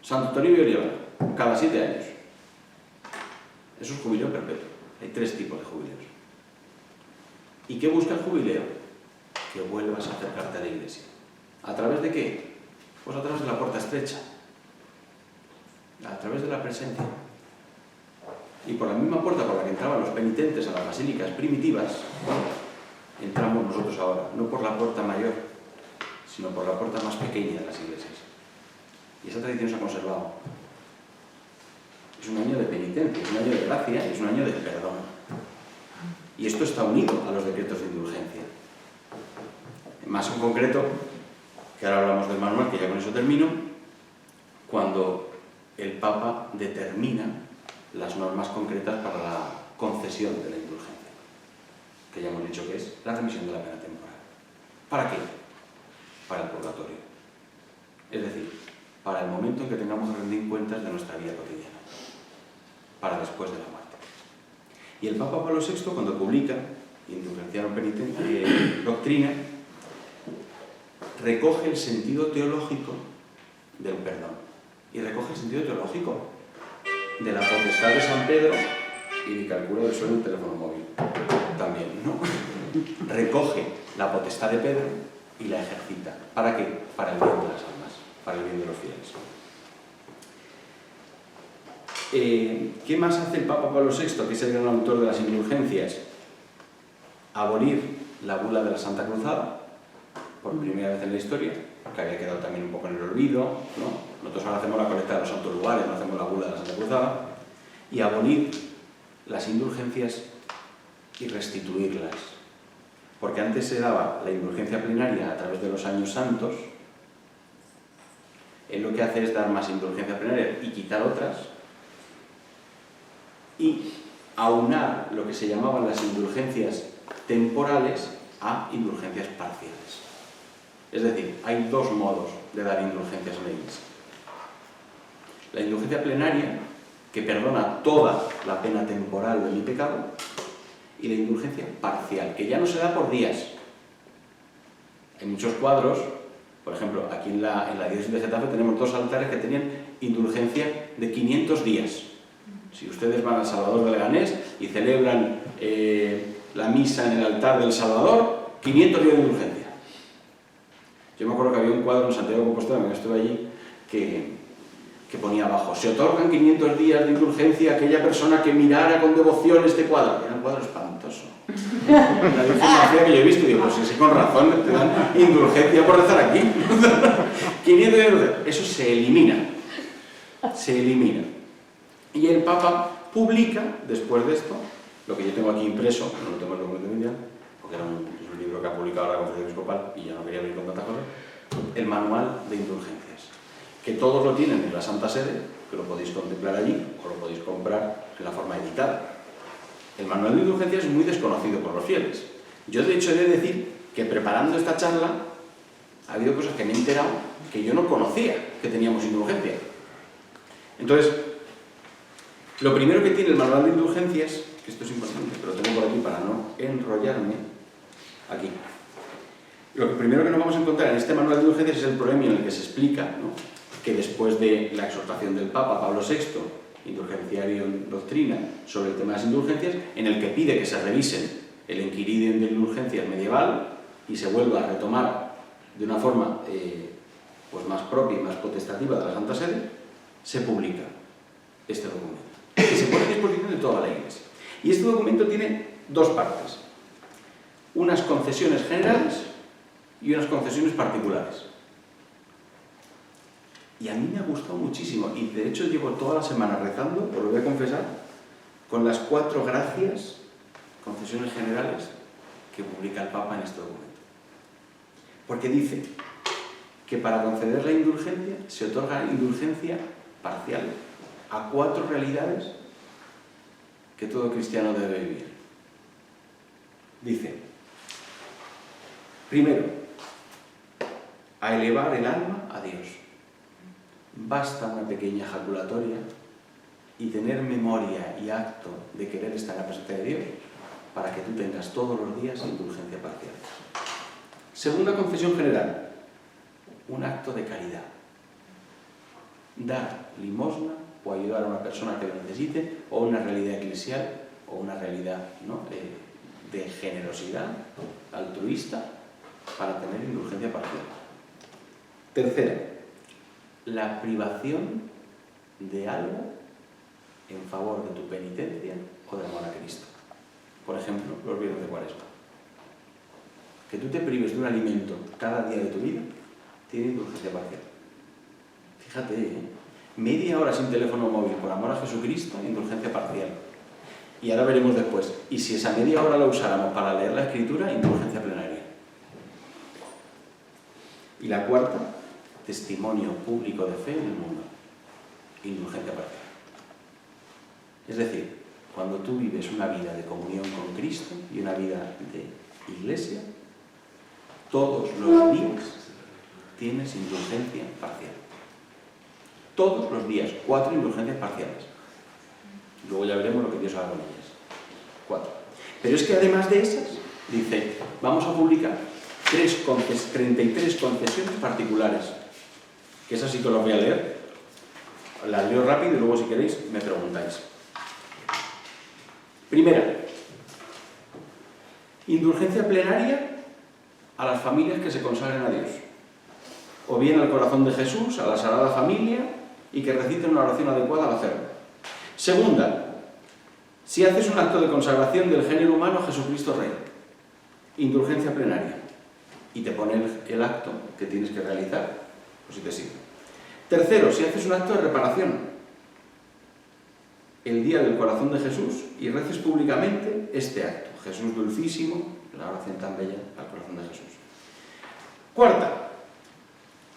Santo Toribio y Orihuela, cada 7 años. Eso es jubileo perpetuo. Hay 3 tipos de jubileos. ¿Y qué busca el jubileo? Que vuelvas a acercarte a la Iglesia. ¿A través de qué? Pues a través de la puerta estrecha. A través de la presencia. Y por la misma puerta por la que entraban los penitentes a las basílicas primitivas, entramos nosotros ahora. No por la puerta mayor, sino por la puerta más pequeña de las iglesias. Y esa tradición se ha conservado. Es un año de penitencia, es un año de gracia, es un año de perdón. Y esto está unido a los decretos de indulgencia. Más en concreto, que ahora hablamos del manual, que ya con eso termino, cuando el Papa determina las normas concretas para la concesión de la indulgencia, que ya hemos dicho que es la remisión de la pena temporal. ¿Para qué? Para el purgatorio. Es decir, para el momento en que tengamos que rendir cuentas de nuestra vida cotidiana, para después de la muerte. Y el Papa Pablo VI, cuando publica Indulgenciarum Doctrina, recoge el sentido teológico del perdón. Y recoge el sentido teológico de la potestad de San Pedro y calculo del suelo del teléfono móvil. También, ¿no? Recoge la potestad de Pedro y la ejercita. ¿Para qué? Para el bien de las almas, para el bien de los fieles. ¿Qué más hace el Papa Pablo VI, que es el gran autor de las indulgencias? Abolir la bula de la Santa Cruzada, por primera vez en la historia, que había quedado también un poco en el olvido, ¿no? Nosotros ahora hacemos la colecta de los santos lugares, no hacemos la bula de la Santa Cruzada, y abolir las indulgencias y restituirlas. Porque antes se daba la indulgencia plenaria a través de los años santos, él lo que hace es dar más indulgencia plenaria y quitar otras, y aunar lo que se llamaban las indulgencias temporales a indulgencias parciales. Es decir, hay 2 modos de dar indulgencias en la Iglesia. La indulgencia plenaria, que perdona toda la pena temporal de mi pecado, y la indulgencia parcial, que ya no se da por días. Hay muchos cuadros, por ejemplo, aquí en la diócesis de Getafe tenemos 2 altares que tenían indulgencia de 500 días. Si ustedes van al Salvador de Leganés y celebran la misa en el altar del Salvador, 500 días de indulgencia. Yo me acuerdo que había un cuadro en Santiago de Compostela, que estuve allí, que ponía abajo: se otorgan 500 días de indulgencia a aquella persona que mirara con devoción este cuadro. Era un cuadro espantoso. La información que yo he visto, digo, pues sí, con razón, te dan indulgencia por rezar aquí. 500 días de indulgencia. Eso se elimina. Se elimina. Y el Papa publica, después de esto, lo que yo tengo aquí impreso, no lo tengo en el documento mundial, porque era un libro que ha publicado la Conferencia Episcopal y ya no quería venir con tantas cosas, el manual de indulgencias, que todos lo tienen en la Santa Sede, que lo podéis contemplar allí o lo podéis comprar en la forma editada. El manual de indulgencias es muy desconocido por los fieles. Yo de hecho he de decir que preparando esta charla ha habido cosas que me he enterado que yo no conocía que teníamos indulgencia. Entonces, lo primero que tiene el manual de indulgencias, que esto es importante, pero lo tengo por aquí para no enrollarme, aquí. Lo primero que nos vamos a encontrar en este manual de indulgencias es el proemio en el que se explica, ¿no?, que después de la exhortación del Papa Pablo VI, Indulgenciarium Doctrina, sobre el tema de las indulgencias, en el que pide que se revisen el Enquiridium de indulgencias medieval y se vuelva a retomar de una forma pues más propia y más potestativa de la Santa Sede, se publica este documento, que se pone a disposición de toda la Iglesia. Y este documento tiene 2 partes: unas concesiones generales y unas concesiones particulares. Y a mí me ha gustado muchísimo, y de hecho llevo toda la semana rezando, os lo voy a confesar, con las 4 gracias, concesiones generales, que publica el Papa en este documento. Porque dice, que para conceder la indulgencia se otorga indulgencia parcial a 4 realidades que todo cristiano debe vivir. Dice, primero, a elevar el alma a Dios. Basta una pequeña ejaculatoria y tener memoria y acto de querer estar en la presencia de Dios para que tú tengas todos los días indulgencia parcial. Segunda confesión general, un acto de caridad. Dar limosna o ayudar a una persona que lo necesite, o una realidad eclesial, o una realidad, ¿no?, de generosidad altruista para tener indulgencia parcial. Tercera, la privación de algo en favor de tu penitencia o de amor a Cristo. Por ejemplo, los viernes de Cuaresma. Que tú te prives de un alimento cada día de tu vida tiene indulgencia parcial. Fíjate, media hora sin teléfono móvil por amor a Jesucristo, indulgencia parcial. Y ahora veremos después, y si esa media hora la usáramos para leer la Escritura, indulgencia plenaria. Y la cuarta, testimonio público de fe en el mundo, indulgencia parcial. Es decir, cuando tú vives una vida de comunión con Cristo y una vida de iglesia, todos los días tienes indulgencia parcial. Todos los días, 4 indulgencias parciales. Luego ya veremos lo que Dios haga con ellas. 4. Pero es que además de esas, dice, vamos a publicar 33 confesiones particulares, que esas sí que las voy a leer. Las leo rápido y luego, si queréis, me preguntáis. Primera, indulgencia plenaria a las familias que se consagren a Dios, o bien al corazón de Jesús, a la Sagrada Familia, y que reciten una oración adecuada al hacerlo. Segunda, si haces un acto de consagración del género humano a Jesucristo Rey, indulgencia plenaria, y te pone el acto que tienes que realizar, pues si te sirve. Tercero, si haces un acto de reparación, el día del corazón de Jesús, y reces públicamente este acto, Jesús dulcísimo, la oración tan bella al corazón de Jesús. Cuarta,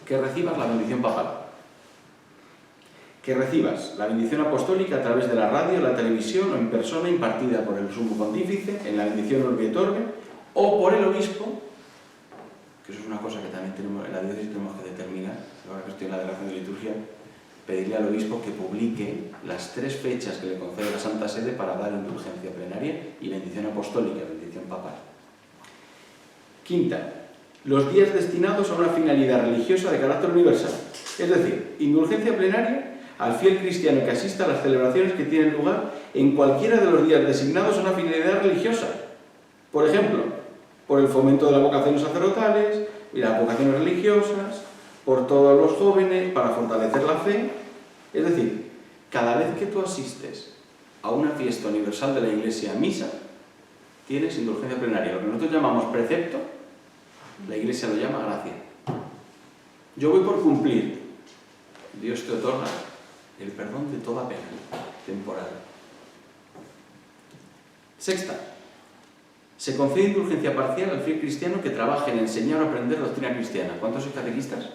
que recibas la bendición papal. Que recibas la bendición apostólica a través de la radio, la televisión o en persona impartida por el sumo pontífice, en la bendición Orbi et Orbe, o por el obispo, que eso es una cosa que también tenemos en la diócesis, tenemos que determinar, ahora que estoy en la delegación de liturgia, pedirle al obispo que publique las 3 fechas que le concede la Santa Sede para dar indulgencia plenaria y bendición apostólica, bendición papal. Quinta, los días destinados a una finalidad religiosa de carácter universal, es decir, indulgencia plenaria al fiel cristiano que asista a las celebraciones que tienen lugar en cualquiera de los días designados a una finalidad religiosa. Por ejemplo, por el fomento de las vocaciones sacerdotales y las vocaciones religiosas, por todos los jóvenes, para fortalecer la fe. Es decir, cada vez que tú asistes a una fiesta universal de la Iglesia, misa, tienes indulgencia plenaria. Lo que nosotros llamamos precepto, la Iglesia lo llama gracia. Yo voy por cumplir. Dios te otorga el perdón de toda pena temporal. Sexta, se concede indulgencia parcial al fiel cristiano que trabaje en enseñar o aprender doctrina cristiana. ¿Cuántos sois catequistas?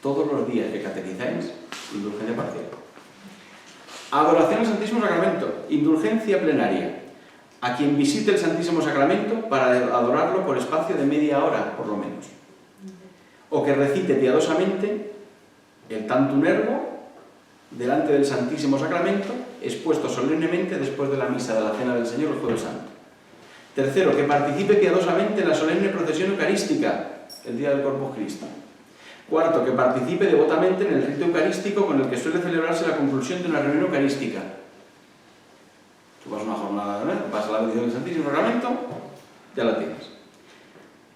Todos los días que catequizáis, indulgencia parcial. Adoración al Santísimo Sacramento, indulgencia plenaria. A quien visite el Santísimo Sacramento para adorarlo por espacio de media hora, por lo menos. O que recite piadosamente el Tantum Ergo delante del Santísimo Sacramento, expuesto solemnemente después de la misa de la Cena del Señor el Jueves Santo. Tercero, que participe piadosamente en la solemne procesión eucarística, el día del Corpus Christi. Cuarto, que participe devotamente en el rito eucarístico con el que suele celebrarse la conclusión de una reunión eucarística. Tú vas a una jornada, vas a la bendición del Santísimo Sacramento, ya la tienes.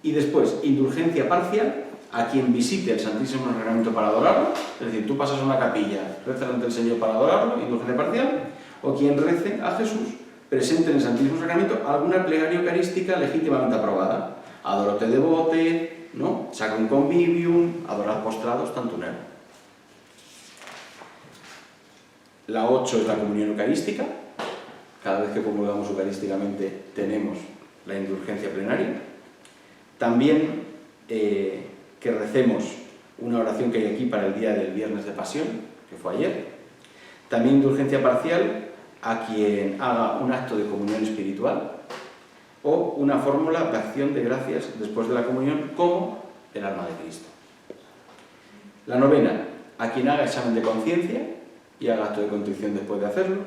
Y después, indulgencia parcial a quien visite el Santísimo Sacramento para adorarlo, es decir, tú pasas a una capilla, rezas ante el Señor para adorarlo, indulgencia parcial, o quien rece a Jesús, presente en el Santísimo Sacramento alguna plegaria eucarística legítimamente aprobada. Adorote devote, ¿no? Sacrum convivium, adorad postrados, Tantum Ergo. La 8 es la comunión eucarística. Cada vez que comulgamos eucarísticamente tenemos la indulgencia plenaria. También que recemos una oración que hay aquí para el día del Viernes de Pasión, que fue ayer. También indulgencia parcial a quien haga un acto de comunión espiritual o una fórmula de acción de gracias después de la comunión como el alma de Cristo. La novena, a quien haga examen de conciencia y haga acto de contrición después de hacerlo.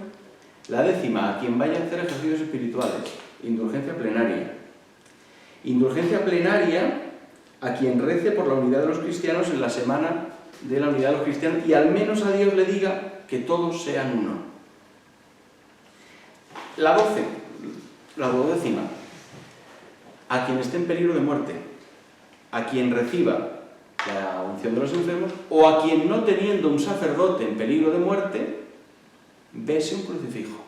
La décima, a quien vaya a hacer ejercicios espirituales, indulgencia plenaria. Indulgencia plenaria a quien rece por la unidad de los cristianos en la semana de la unidad de los cristianos y al menos a Dios le diga que todos sean uno. La 12, la 12ª, a quien esté en peligro de muerte, a quien reciba la unción de los enfermos o a quien no teniendo un sacerdote en peligro de muerte bese un crucifijo.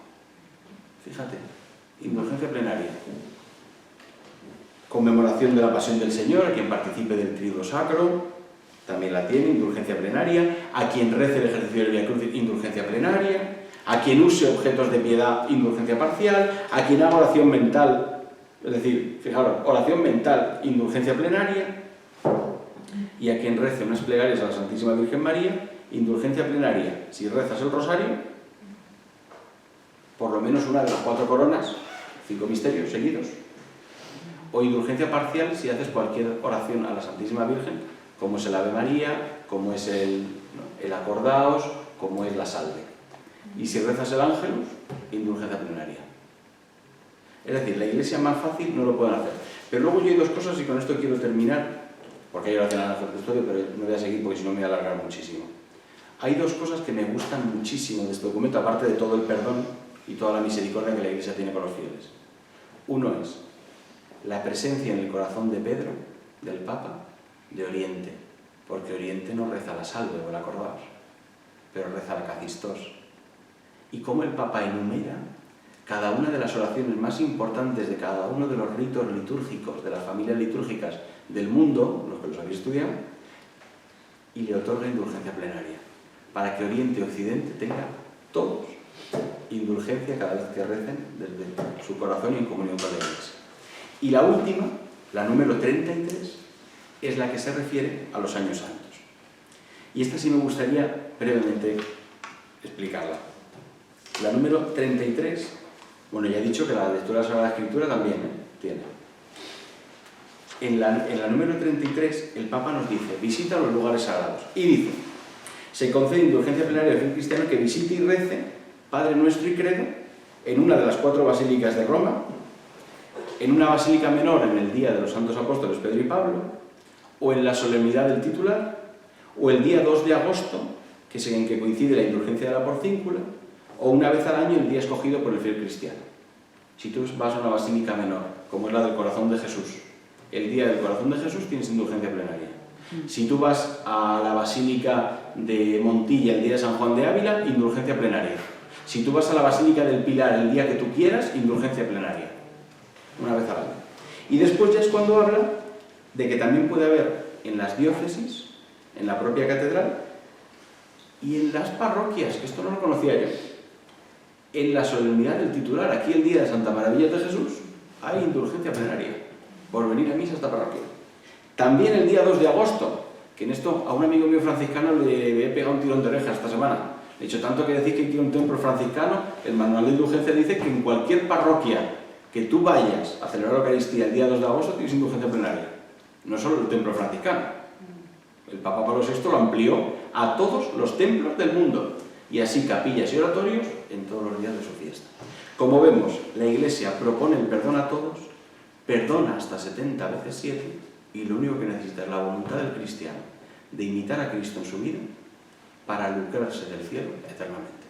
Fíjate, indulgencia plenaria. Conmemoración de la pasión del Señor, a quien participe del triduo sacro, también la tiene, indulgencia plenaria. A quien rece el ejercicio del Vía Crucis, indulgencia plenaria. A quien use objetos de piedad, indulgencia parcial. A quien haga oración mental, es decir, fijaros, oración mental, indulgencia plenaria. Y a quien rece unas plegarias a la Santísima Virgen María, indulgencia plenaria. Si rezas el rosario, por lo menos una de las 4 coronas, 5 misterios seguidos. O indulgencia parcial si haces cualquier oración a la Santísima Virgen, como es el Ave María, como es el Acordaos, como es la Salve. Y si rezas el Ángelus, indulgencia plenaria. Es decir, la Iglesia más fácil no lo pueden hacer. Pero luego yo hay 2 cosas y con esto quiero terminar, porque hay oración al Ángel Custodio, pero no voy a seguir porque si no me voy a alargar muchísimo. Hay 2 cosas que me gustan muchísimo de este documento, aparte de todo el perdón y toda la misericordia que la Iglesia tiene con los fieles. Uno es la presencia en el corazón de Pedro, del Papa, de Oriente, porque Oriente no reza la Salve o el Acordaos, pero reza la Cacistos. Y cómo el Papa enumera cada una de las oraciones más importantes de cada uno de los ritos litúrgicos, de las familias litúrgicas del mundo, los que los habéis estudiado, y le otorga indulgencia plenaria, para que Oriente y Occidente tengan todos indulgencia cada vez que recen desde su corazón y en comunión con la Iglesia. Y la última, la número 33, es la que se refiere a los años santos. Y esta sí me gustaría brevemente explicarla. La número 33, bueno, ya he dicho que la lectura de la Sagrada Escritura también tiene. En la número 33, el Papa nos dice, visita los lugares sagrados. Y dice, se concede indulgencia plenaria al fiel cristiano que visite y rece Padre Nuestro y Credo en una de las 4 basílicas de Roma, en una basílica menor en el día de los santos apóstoles Pedro y Pablo, o en la solemnidad del titular, o el día 2 de agosto, que es en que coincide la indulgencia de la porcíncula, o una vez al año el día escogido por el fiel cristiano. Si tú vas a una basílica menor, como es la del Corazón de Jesús, el día del Corazón de Jesús tienes indulgencia plenaria. Si tú vas a la basílica de Montilla el día de San Juan de Ávila, indulgencia plenaria. Si tú vas a la basílica del Pilar el día que tú quieras, indulgencia plenaria. Una vez al año. Y después ya es cuando habla de que también puede haber en las diócesis, en la propia catedral y en las parroquias, que esto no lo conocía yo, en la solemnidad del titular, aquí el día de Santa Maravilla de Jesús, hay indulgencia plenaria por venir a misa a esta parroquia. También el día 2 de agosto, que en esto a un amigo mío franciscano le he pegado un tirón de oreja esta semana. De hecho, tanto que decir que hay un templo franciscano, el manual de indulgencia dice que en cualquier parroquia que tú vayas a celebrar la Eucaristía el día 2 de agosto tienes indulgencia plenaria. No solo el templo franciscano. El Papa Pablo VI lo amplió a todos los templos del mundo. Y así capillas y oratorios en todos los días de su fiesta. Como vemos, la Iglesia propone el perdón a todos, perdona hasta 70 veces 7, y lo único que necesita es la voluntad del cristiano de imitar a Cristo en su vida para lucrarse del cielo eternamente.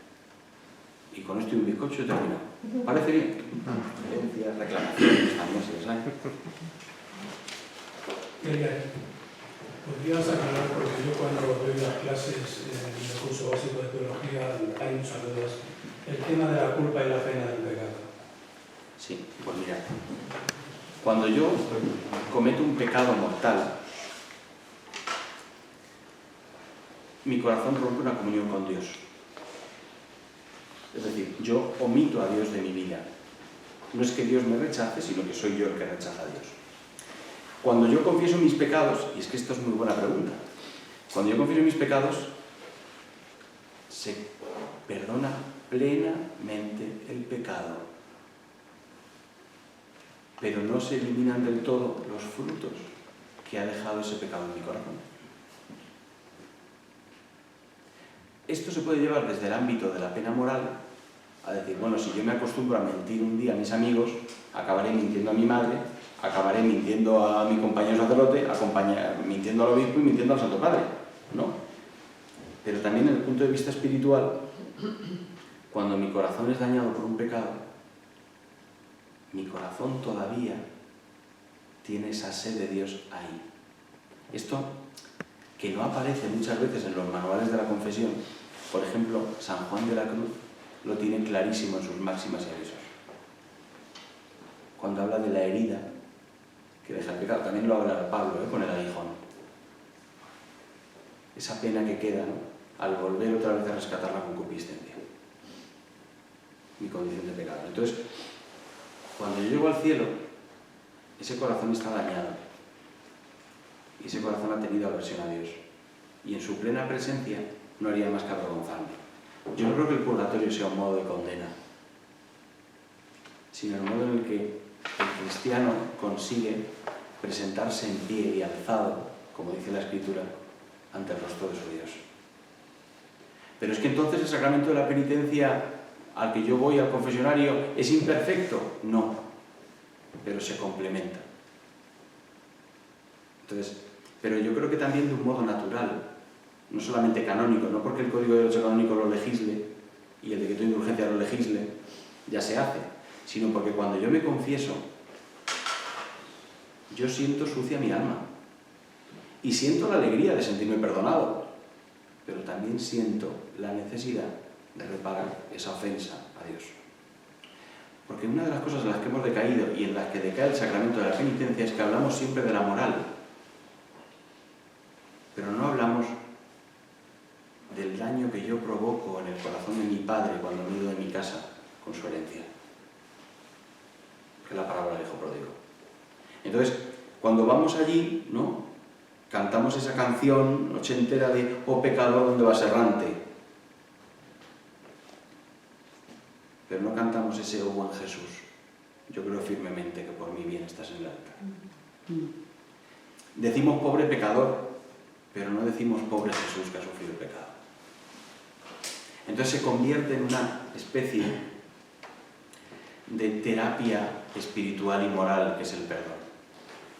Y con esto y un bizcocho he terminado. ¿Parece bien? Creencias, reclamaciones, también si las hay. ¿Podrías aclarar? Porque yo cuando doy las clases en el curso básico de teología hay muchas dudas. El tema de la culpa y la pena del pecado. Sí, pues mira, cuando yo cometo un pecado mortal, mi corazón rompe una comunión con Dios. Es decir, yo omito a Dios de mi vida. No es que Dios me rechace, sino que soy yo el que rechaza a Dios. Cuando yo confieso mis pecados, y es que esto es muy buena pregunta, cuando yo confieso mis pecados, se perdona plenamente el pecado, pero no se eliminan del todo los frutos que ha dejado ese pecado en mi corazón. Esto se puede llevar desde el ámbito de la pena moral a decir, bueno, si yo me acostumbro a mentir un día a mis amigos, acabaré mintiendo a mi madre, acabaré mintiendo a mi compañero sacerdote, mintiendo al obispo y mintiendo al Santo Padre, ¿no? Pero también desde el punto de vista espiritual, cuando mi corazón es dañado por un pecado, mi corazón todavía tiene esa sed de Dios ahí. Esto, que no aparece muchas veces en los manuales de la confesión, por ejemplo, San Juan de la Cruz lo tiene clarísimo en sus máximas y avisos. Cuando habla de la herida que deja el pecado, también lo habla Pablo, con el aguijón. Esa pena que queda, ¿no?, al volver otra vez a rescatar la concupiscencia, mi condición de pecado. Entonces, cuando yo llego al cielo, ese corazón está dañado y ese corazón ha tenido aversión a Dios, y en su plena presencia no haría más que avergonzarme. Yo no creo que el purgatorio sea un modo de condena, sino el modo en el que el cristiano consigue presentarse en pie y alzado, como dice la Escritura, ante el rostro de su Dios. Pero es que entonces el sacramento de la penitencia al que yo voy al confesionario es imperfecto. No, pero se complementa. Entonces, pero yo creo que también de un modo natural, no solamente canónico, no porque el Código de Derecho Canónico lo legisle y el decreto de indulgencia lo legisle, ya se hace, sino porque cuando yo me confieso, yo siento sucia mi alma y siento la alegría de sentirme perdonado, pero también siento la necesidad de reparar esa ofensa a Dios. Porque una de las cosas en las que hemos decaído y en las que decae el sacramento de la penitencia es que hablamos siempre de la moral, pero no hablamos del daño que yo provoco en el corazón de mi padre cuando me he ido de mi casa con su herencia, que es la parábola del hijo pródigo. Entonces, cuando vamos allí, ¿no?, cantamos esa canción ochentera de «Oh pecador, ¿dónde vas errante?», pero no cantamos ese «Oh buen Jesús, yo creo firmemente que por mi bien estás en el altar». Decimos «pobre pecador», pero no decimos «pobre Jesús que ha sufrido el pecado». Entonces se convierte en una especie de terapia espiritual y moral que es el perdón.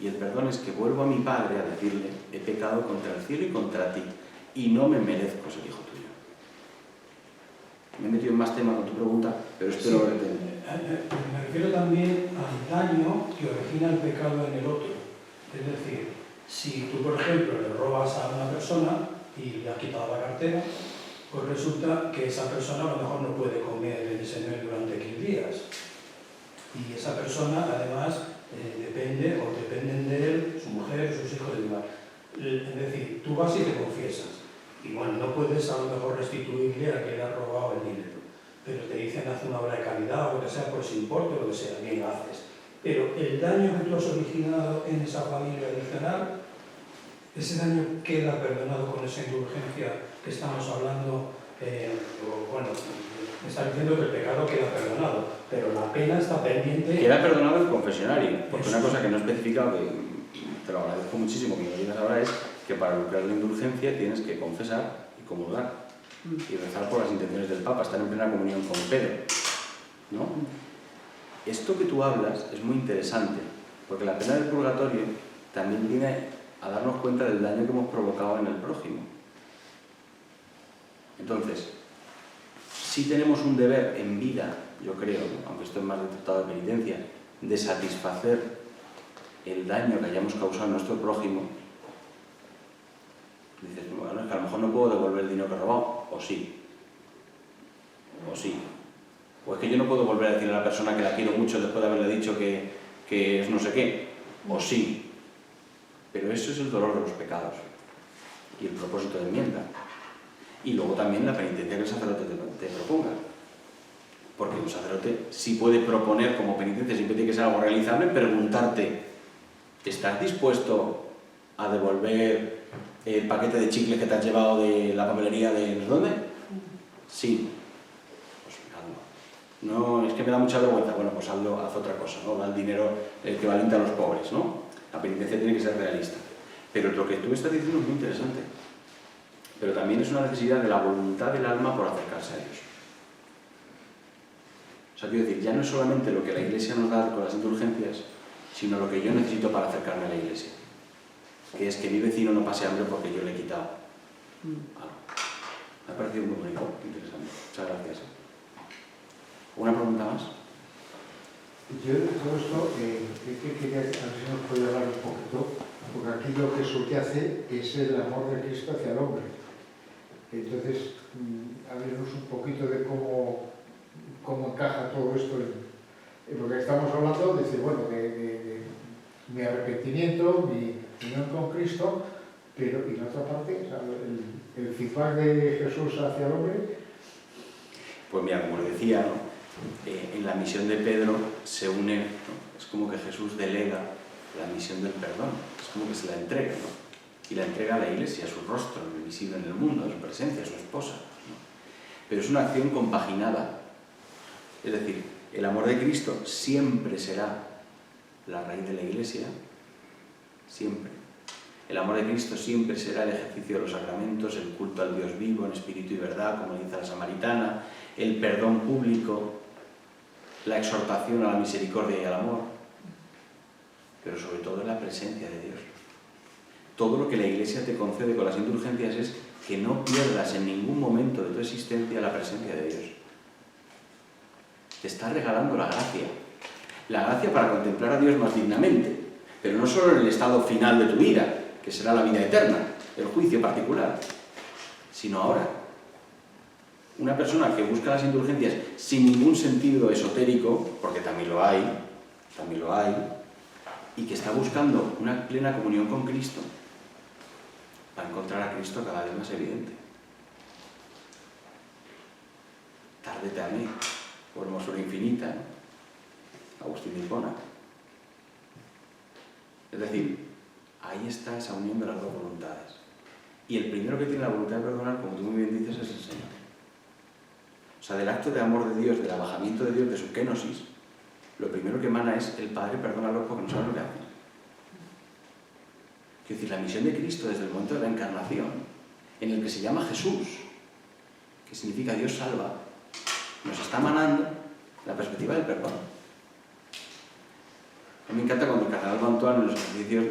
Y el perdón es que vuelvo a mi Padre a decirle: he pecado contra el cielo y contra ti, y no me merezco ser hijo tuyo. Me he metido en más tema con tu pregunta, pero espero sí, que me refiero también al daño que origina el pecado en el otro. Es decir, si tú, por ejemplo, le robas a una persona y le has quitado la cartera, pues resulta que esa persona a lo mejor no puede comer en ese mes durante 15 días. Y esa persona, además, dependen de él, su mujer, sus hijos y demás. Es decir, tú vas y te confiesas. Y bueno, no puedes a lo mejor restituirle a que le has robado el dinero. Pero te dicen, haz una obra de caridad o lo que sea, por ese importe o lo que sea, bien lo haces. Pero el daño que tú has originado en esa familia adicional, ese daño queda perdonado con esa indulgencia que estamos hablando. Bueno, me está diciendo que el pecado queda perdonado, pero la pena está pendiente. queda perdonado el confesionario, porque Eso. una cosa que no he especificado, que te lo agradezco muchísimo que me lo digas ahora, es que para lucrar la indulgencia tienes que confesar y comulgar y rezar por las intenciones del Papa, estar en plena comunión con Pedro, ¿no? Esto que tú hablas es muy interesante, porque la pena del purgatorio también viene a darnos cuenta del daño que hemos provocado en el prójimo. Entonces, sí tenemos un deber en vida, yo creo, aunque esto es más de tratado de penitencia, de satisfacer el daño que hayamos causado a nuestro prójimo. Dices, bueno, es que a lo mejor no puedo devolver el dinero que he robado, o sí. O sí. O es que yo no puedo volver a decirle a la persona que la quiero mucho después de haberle dicho que es no sé qué, o sí. Pero eso es el dolor de los pecados y el propósito de enmienda. Y luego también la penitencia que el sacerdote te proponga. Porque un sacerdote sí puede proponer como penitencia, siempre tiene que ser algo realizable, preguntarte ¿estás dispuesto a devolver el paquete de chicles que te has llevado de la papelería de no sé dónde? Sí. Pues hazlo. No, es que me da mucha vergüenza. Bueno, pues hazlo, haz otra cosa, ¿no? Da el dinero equivalente a los pobres, ¿no? La penitencia tiene que ser realista. Pero lo que tú estás diciendo es muy interesante. Pero también es una necesidad de la voluntad del alma por acercarse a Dios. O sea, quiero decir, ya no es solamente lo que la Iglesia nos da con las indulgencias, sino lo que yo necesito para acercarme a la Iglesia. Que es que mi vecino no pase hambre porque yo le he quitado algo. Me ha parecido muy bonito, interesante. Muchas gracias. ¿Una pregunta más? Yo de todo esto, quería, a ver si nos puede hablar un poquito, porque aquí lo que subyace es el amor de Cristo hacia el hombre. Entonces, háblenos un poquito de cómo encaja todo esto en lo que estamos hablando, de decir, bueno, de mi arrepentimiento, mi unión con Cristo, pero y la otra parte, o sea, el feedback de Jesús hacia el hombre. Pues mira, como le decía, ¿no? En la misión de Pedro se une, ¿no? Es como que Jesús delega la misión del perdón, es como que se la entrega, ¿no? Y la entrega a la Iglesia, a su rostro visible en el mundo, a su presencia, a su esposa, ¿no? Pero es una acción compaginada, es decir, el amor de Cristo siempre será la raíz de la Iglesia, siempre. El amor de Cristo siempre será el ejercicio de los sacramentos, el culto al Dios vivo en espíritu y verdad, como dice la Samaritana, el perdón público, la exhortación a la misericordia y al amor, pero sobre todo la presencia de Dios. Todo lo que la Iglesia te concede con las indulgencias es que no pierdas en ningún momento de tu existencia la presencia de Dios. Te está regalando la gracia para contemplar a Dios más dignamente, pero no solo en el estado final de tu vida, que será la vida eterna, el juicio particular, sino ahora. Una persona que busca las indulgencias sin ningún sentido esotérico, porque también lo hay, y que está buscando una plena comunión con Cristo, va a encontrar a Cristo cada vez más evidente. Tárdete a mí, por hermosura infinita, ¿no? Agustín de Hipona. Es decir, ahí está esa unión de las dos voluntades. Y el primero que tiene la voluntad de perdonar, como tú muy bien dices, es el Señor. O sea, del acto de amor de Dios, del abajamiento de Dios, de su kénosis, lo primero que emana es el Padre perdónalos porque no saben lo que hacen. Es decir, la misión de Cristo desde el momento de la encarnación, en el que se llama Jesús, que significa Dios salva, nos está emanando la perspectiva del perdón. A mí me encanta cuando el cardenal Antoine, en los ejercicios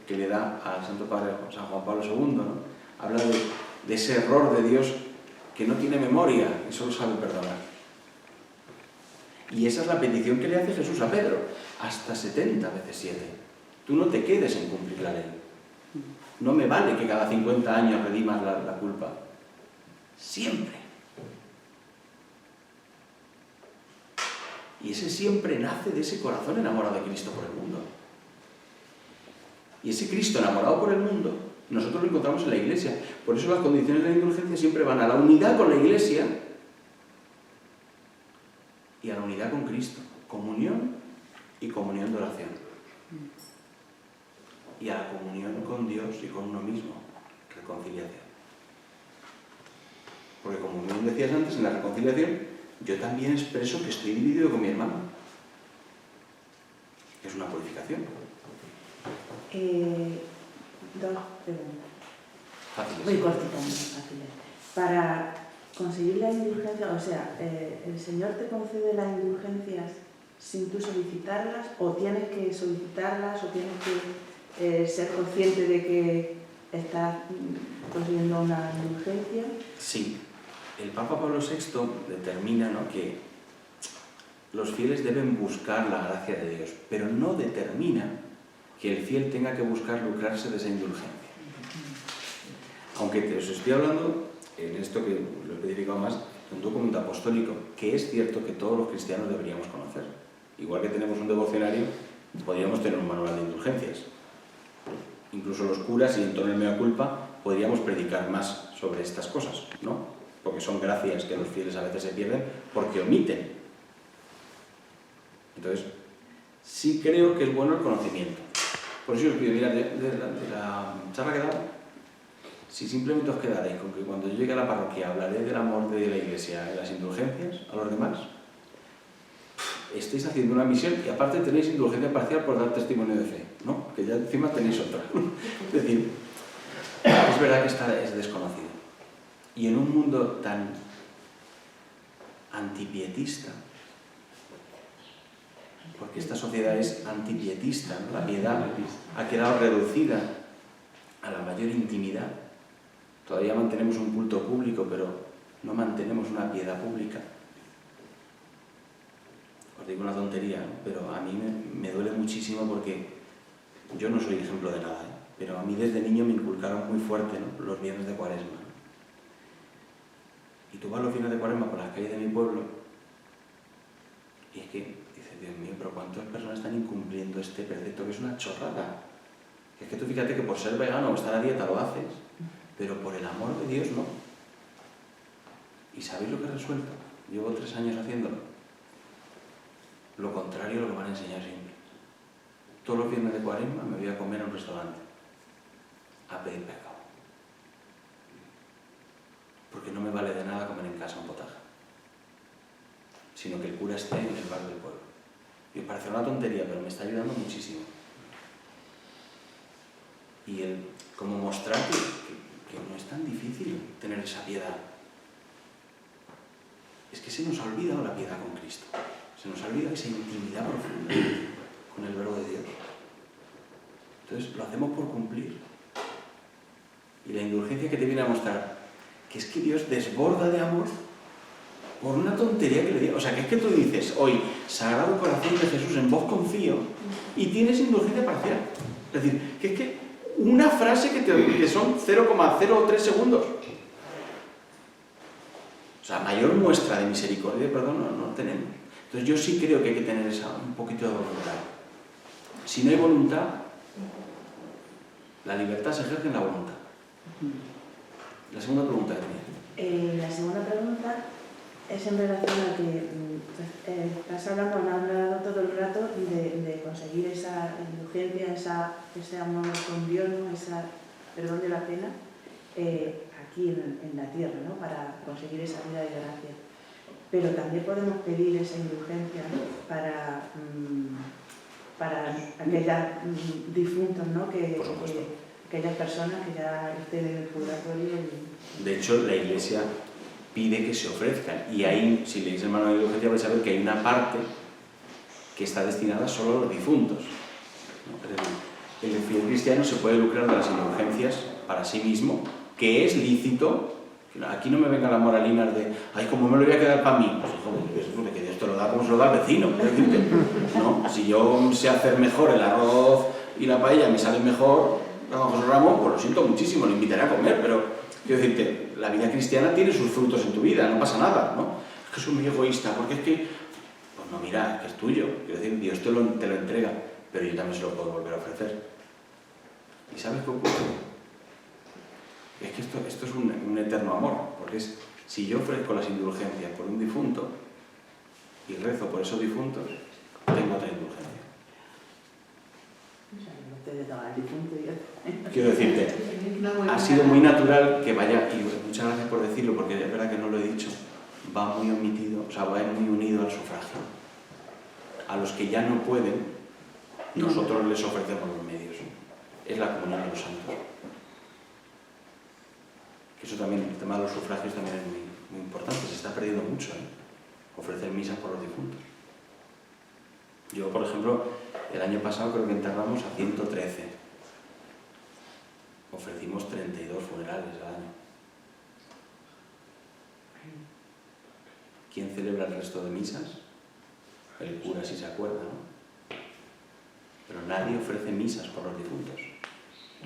que le da al Santo Padre San Juan Pablo II, ¿no? Habla de ese error de Dios que no tiene memoria y solo sabe perdonar. Y esa es la petición que le hace Jesús a Pedro, hasta 70 veces 7. Tú no te quedes en cumplir la ley. No me vale que cada 50 años redimas la culpa. Siempre. Y ese siempre nace de ese corazón enamorado de Cristo por el mundo. Y ese Cristo enamorado por el mundo, nosotros lo encontramos en la Iglesia. Por eso las condiciones de la indulgencia siempre van a la unidad con la Iglesia y a la unidad con Cristo. Comunión y comunión de oración. Y a la comunión con Dios y con uno mismo. Reconciliación. Porque como bien decías antes, en la reconciliación yo también expreso que estoy dividido con mi hermano. Es una purificación. Dos preguntas. Fáciles. Muy cortitas, muy fáciles. Para conseguir la indulgencia, o sea, ¿el Señor te concede las indulgencias sin tú solicitarlas? ¿O tienes que solicitarlas? ¿O tienes que ser consciente de que estás consiguiendo una indulgencia? Sí. El Papa Pablo VI determina, ¿no?, que los fieles deben buscar la gracia de Dios, pero no determina que el fiel tenga que buscar lucrarse de esa indulgencia. Aunque os estoy hablando, en esto que lo he especificado más, de un documento apostólico, que es cierto que todos los cristianos deberíamos conocer. Igual que tenemos un devocionario, podríamos tener un manual de indulgencias. Incluso los curas, y en tono de mea culpa, podríamos predicar más sobre estas cosas, ¿no? Porque son gracias que los fieles a veces se pierden porque omiten. Entonces, sí creo que es bueno el conocimiento. Por eso os pido, mirad, de la charla que he dado, si simplemente os quedaréis con que cuando yo llegue a la parroquia hablaré del amor de la Iglesia y las indulgencias a los demás, estáis haciendo una misión y aparte tenéis indulgencia parcial por dar testimonio de fe, ¿no? Que ya encima tenéis otra. Es decir, es verdad que es desconocido. Y en un mundo tan antipietista, porque esta sociedad es antipietista, ¿no? La piedad ha quedado reducida a la mayor intimidad. Todavía mantenemos un culto público, pero no mantenemos una piedad pública. Os digo una tontería, ¿no? Pero a mí me duele muchísimo porque yo no soy ejemplo de nada, ¿eh? Pero a mí desde niño me inculcaron muy fuerte, ¿no? Los viernes de Cuaresma, ¿no? Y tú vas los viernes de Cuaresma por las calles de mi pueblo y es que dices, Dios mío, pero ¿cuántas personas están incumpliendo este precepto? Que es una chorrada. Es que tú fíjate que por ser vegano o estar a dieta lo haces, pero por el amor de Dios no. ¿Y sabéis lo que he resuelto? Llevo 3 años haciéndolo. Lo contrario a lo que me han enseñado siempre. Todos los viernes de Cuaresma me voy a comer a un restaurante a pedir pescado. Porque no me vale de nada comer en casa un potaje, sino que el cura esté en el bar del pueblo. Y os parece una tontería, pero me está ayudando muchísimo. Y el como mostrar que no es tan difícil tener esa piedad. Es que se nos ha olvidado la piedad con Cristo. Se nos ha olvidado esa intimidad profunda con el verbo de Dios. Entonces lo hacemos por cumplir. Y la indulgencia que te viene a mostrar que es que Dios desborda de amor por una tontería que le diga. O sea, que es que tú dices hoy, Sagrado Corazón de Jesús, en vos confío, y tienes indulgencia parcial. Es decir, que es que una frase que son 0,03 segundos. O sea, mayor muestra de misericordia y de perdón no tenemos. Entonces yo sí creo que hay que tener un poquito de voluntad. Si no hay voluntad, la libertad se ejerce en la voluntad. La segunda pregunta que tenía. La segunda pregunta es en relación a que estás hablando, han hablado todo el rato de conseguir esa indulgencia, ese amor con Dios, ¿no? Esa perdón de la pena aquí en la tierra, ¿no? Para conseguir esa vida de gracia. Pero también podemos pedir esa indulgencia, ¿no? para aquellos difuntos, ¿no? Aquellas personas que ya estén en el purgatorio. De hecho, la Iglesia pide que se ofrezcan. Y ahí, si leéis el manual de indulgencia, vais a ver que hay una parte que está destinada solo a los difuntos, ¿no? Es decir, el fiel cristiano se puede lucrar de las indulgencias para sí mismo, que es lícito. Aquí no me venga la moralina de, ay, como me lo voy a quedar para mí. Pues, joder, que Dios te lo da como se lo da al vecino. ¿No? Si yo sé hacer mejor el arroz y la paella, me sale mejor a José Ramón, pues lo siento muchísimo, lo invitaré a comer, pero quiero decirte, la vida cristiana tiene sus frutos en tu vida, no pasa nada, ¿no? Es que soy muy egoísta, porque es que, pues no, mira, que es tuyo, quiero decir, Dios te lo entrega, pero yo también se lo puedo volver a ofrecer. ¿Y sabes qué ocurre? Es que esto es un eterno amor, porque es, si yo ofrezco las indulgencias por un difunto y rezo por esos difuntos, tengo otra indulgencia. Quiero decirte, ha sido muy natural que vaya, y muchas gracias por decirlo, porque es verdad que no lo he dicho, va muy omitido, o sea, va muy unido al sufragio. A los que ya no pueden, nosotros les ofrecemos los medios. Es la comunión de los santos. Eso también, el tema de los sufragios también es muy importante, se está perdiendo mucho, ¿eh? Ofrecer misas por los difuntos. Yo, por ejemplo, el año pasado creo que enterramos a 113. Ofrecimos 32 funerales al año. ¿Quién celebra el resto de misas? El cura, si se acuerda, ¿no? Pero nadie ofrece misas por los difuntos,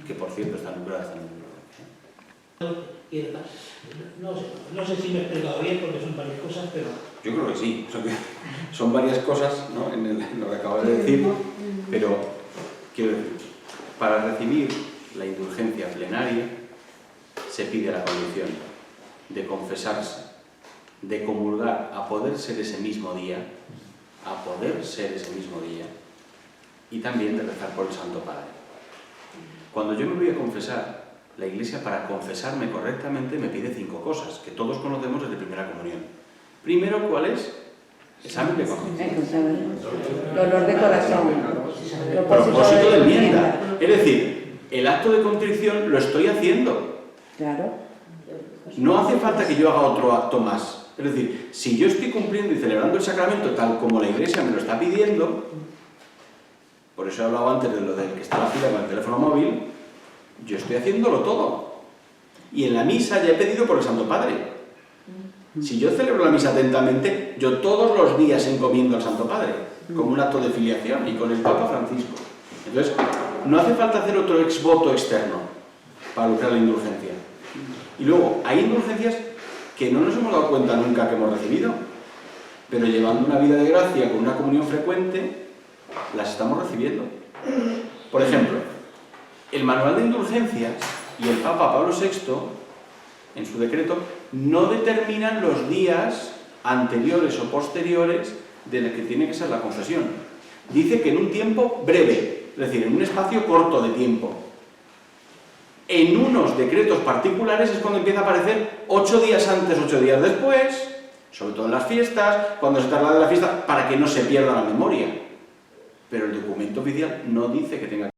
que por cierto están lucradas también. No sé si me he explicado bien porque son varias cosas, pero... Yo creo que sí, son varias cosas, ¿no? en lo que acabo de decir, pero quiero decir, para recibir la indulgencia plenaria se pide la condición de confesarse, de comulgar, a poder ser ese mismo día, y también de rezar por el Santo Padre. Cuando yo me voy a confesar, la Iglesia, para confesarme correctamente, me pide 5 cosas, que todos conocemos desde primera comunión. Primero, ¿cuál es? Examen de conciencia. Dolor de corazón. Propósito de enmienda. Es decir, el acto de contrición lo estoy haciendo. Claro. No hace falta que yo haga otro acto más. Es decir, si yo estoy cumpliendo y celebrando el sacramento tal como la Iglesia me lo está pidiendo, por eso he hablado antes de lo del que está en la fila con el teléfono móvil, yo estoy haciéndolo todo. Y en la misa ya he pedido por el Santo Padre. Si yo celebro la misa atentamente, yo todos los días encomiendo al Santo Padre, como un acto de filiación, y con el Papa Francisco. Entonces, no hace falta hacer otro ex voto externo para lograr la indulgencia. Y luego, hay indulgencias que no nos hemos dado cuenta nunca que hemos recibido, pero llevando una vida de gracia con una comunión frecuente, las estamos recibiendo. Por ejemplo, el manual de indulgencias y el Papa Pablo VI, en su decreto, no determinan los días anteriores o posteriores de los que tiene que ser la confesión. Dice que en un tiempo breve, es decir, en un espacio corto de tiempo. En unos decretos particulares es cuando empieza a aparecer 8 días antes, 8 días después, sobre todo en las fiestas, cuando se trata de la fiesta, para que no se pierda la memoria. Pero el documento oficial no dice que tenga